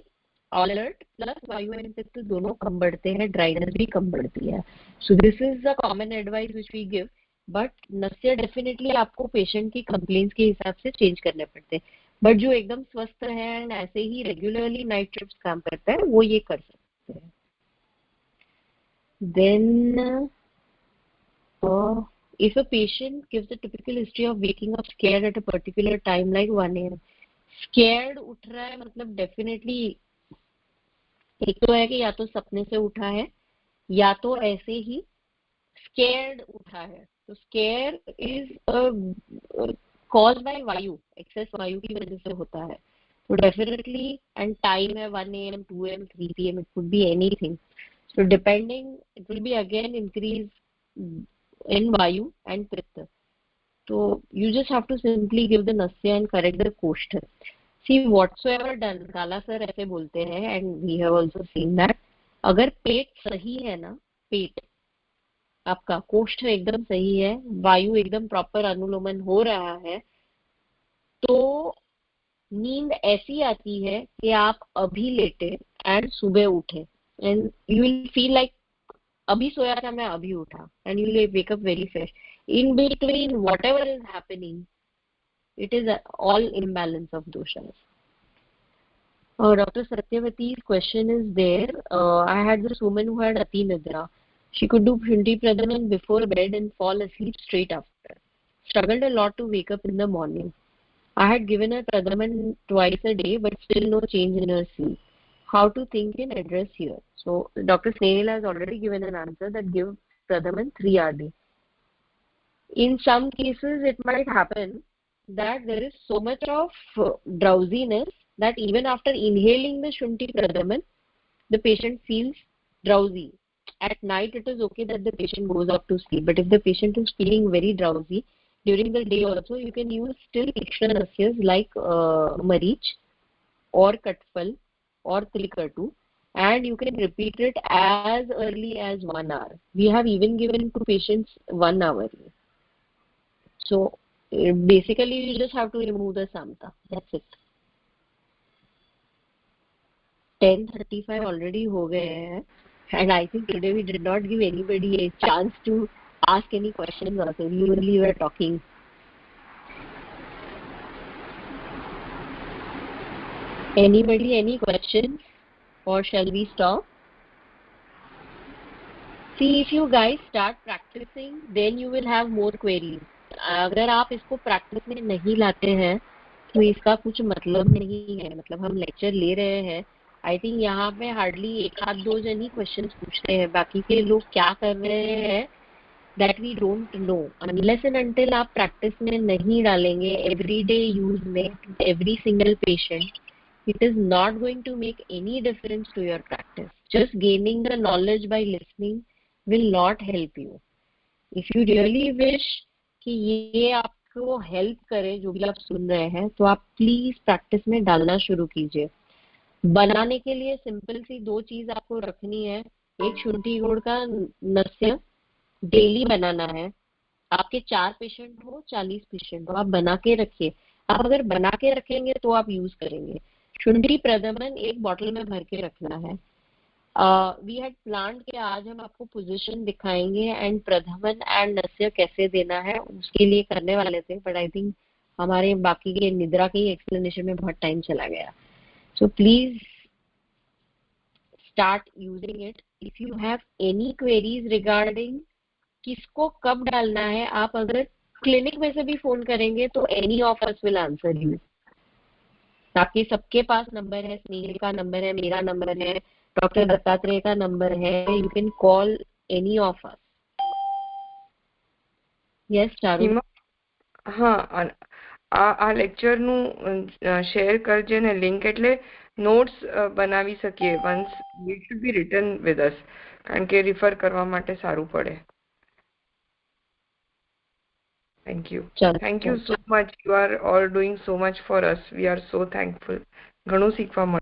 all alert plus वायु एंड पित्त दोनों कम बढ़ते हैं, ड्राइनेस भी कम बढ़ती है. So this is the common advice which we give. But नस्य डेफिनेटली आपको पेशेंट की कंप्लेंट्स के हिसाब से चेंज करने पड़ते हैं. बट जो एकदम स्वस्थ है एंड ऐसे ही रेगुलरली नाइट शिफ्ट काम करता है वो ये कर सकते हैं. Then if a patient gives a typical history of waking up scared at a particular time like 1 a.m. scared उठ रहा है मतलब डेफिनेटली एक तो है कि या तो सपने से उठा है या तो ऐसे ही scared उठा है. तो scare is caused by वायु, एक्सेस वायु की वजह से होता है. तो डेफिनेटली एंड टाइम है 1 a.m. 2 a.m. 3 p.m. it could be anything. So depending it will be again increase in vayu and pitta. So you just have to simply give the nasya and correct the koshta. See whatsoever done, Kala sir ऐसे बोलते हैं and we have also seen that अगर पेट सही है ना, पेट आपका कोष्ठ एकदम सही है, वायु एकदम प्रॉपर अनुलोमन हो रहा है, तो नींद ऐसी आती है कि आप अभी लेटे एंड सुबह उठे and you will feel like अभी सोया था मैं अभी उठा and you will wake up very fresh. In between whatever is happening it is all imbalance of doshas. Dr. Satyavati's question is there. I had this woman who had ati nidra. She could do Shundi Pradhaman before bed and fall asleep straight after. Struggled a lot to wake up in the morning. I had given her Pradhaman twice a day, but still no change in her sleep. How to think and address here? So Dr. Snehal has already given an answer that give Pradhaman 3 hour day. In some cases, it might happen that there is so much of drowsiness that even after inhaling the Shunti Pradhaman, the patient feels drowsy. At night, it is okay that the patient goes off to sleep. But if the patient is feeling very drowsy, during the day also, you can use still Tikshna Nasyas like Marich or Katfal or Trikartu, and you can repeat it as early as 1 hour. We have even given to patients 1 hour. So basically you just have to remove the samta. That's it. 10:35 already ho gaye hain, and I think today we did not give anybody a chance to ask any questions also. We only were talking. Anybody any questions or shall we stop? See, if you guys start practicing, then you will have more queries. अगर आप इसको प्रैक्टिस में नहीं लाते हैं तो इसका कुछ मतलब नहीं है. मतलब हम लेक्चर ले रहे हैं, आई थिंक यहाँ पे हार्डली 1 आध 2 जन ही क्वेश्चंस पूछते हैं, बाकी के लोग क्या कर रहे हैं that we don't know. Unless and until आप प्रैक्टिस में नहीं डालेंगे एवरीडे यूज में every single patient, it is not going to make any difference to your practice. Just gaining the knowledge by listening will not help you. If you really wish कि ये आपको हेल्प करे जो भी आप सुन रहे हैं, तो आप प्लीज प्रैक्टिस में डालना शुरू कीजिए. बनाने के लिए सिंपल सी 2 चीज आपको रखनी है. एक शुंठी गुड़ का नस्य डेली बनाना है. आपके 4 पेशेंट हो 40 पेशेंट हो, आप बना के रखिए. आप अगर बना के रखेंगे तो आप यूज करेंगे. शुंठी प्रदमन एक बॉटल में भर के रखना है. वी हैड प्लान कि आज हम आपको पोजीशन दिखाएंगे एंड प्रधमन एंड नस्य कैसे देना है उसके लिए करने वाले थे, बट आई थिंक हमारे बाकी के निद्रा के एक्सप्लेनेशन में बहुत टाइम चला गया. So please start using it. If you have any queries regarding किसको कब डालना है, आप अगर क्लिनिक में से भी फोन करेंगे तो any of us will answer you. ताकि सबके पास नंबर है, स्नेहल का नंबर है, मेरा नंबर है, डॉक्टर दत्तात्रेय का नंबर है. You can call any of us. Yes Charu. હા, આ લેક્ચર નું શેર કરજે ને લિંક, એટલે નોટ્સ બનાવી શકીએ. Once it should be return with us, કારણ કે રિફર કરવા માટે સારું પડે. Thank you. Thank you so much. You are all doing so much for us. We are so thankful. ઘણું શીખવા મળ્યું.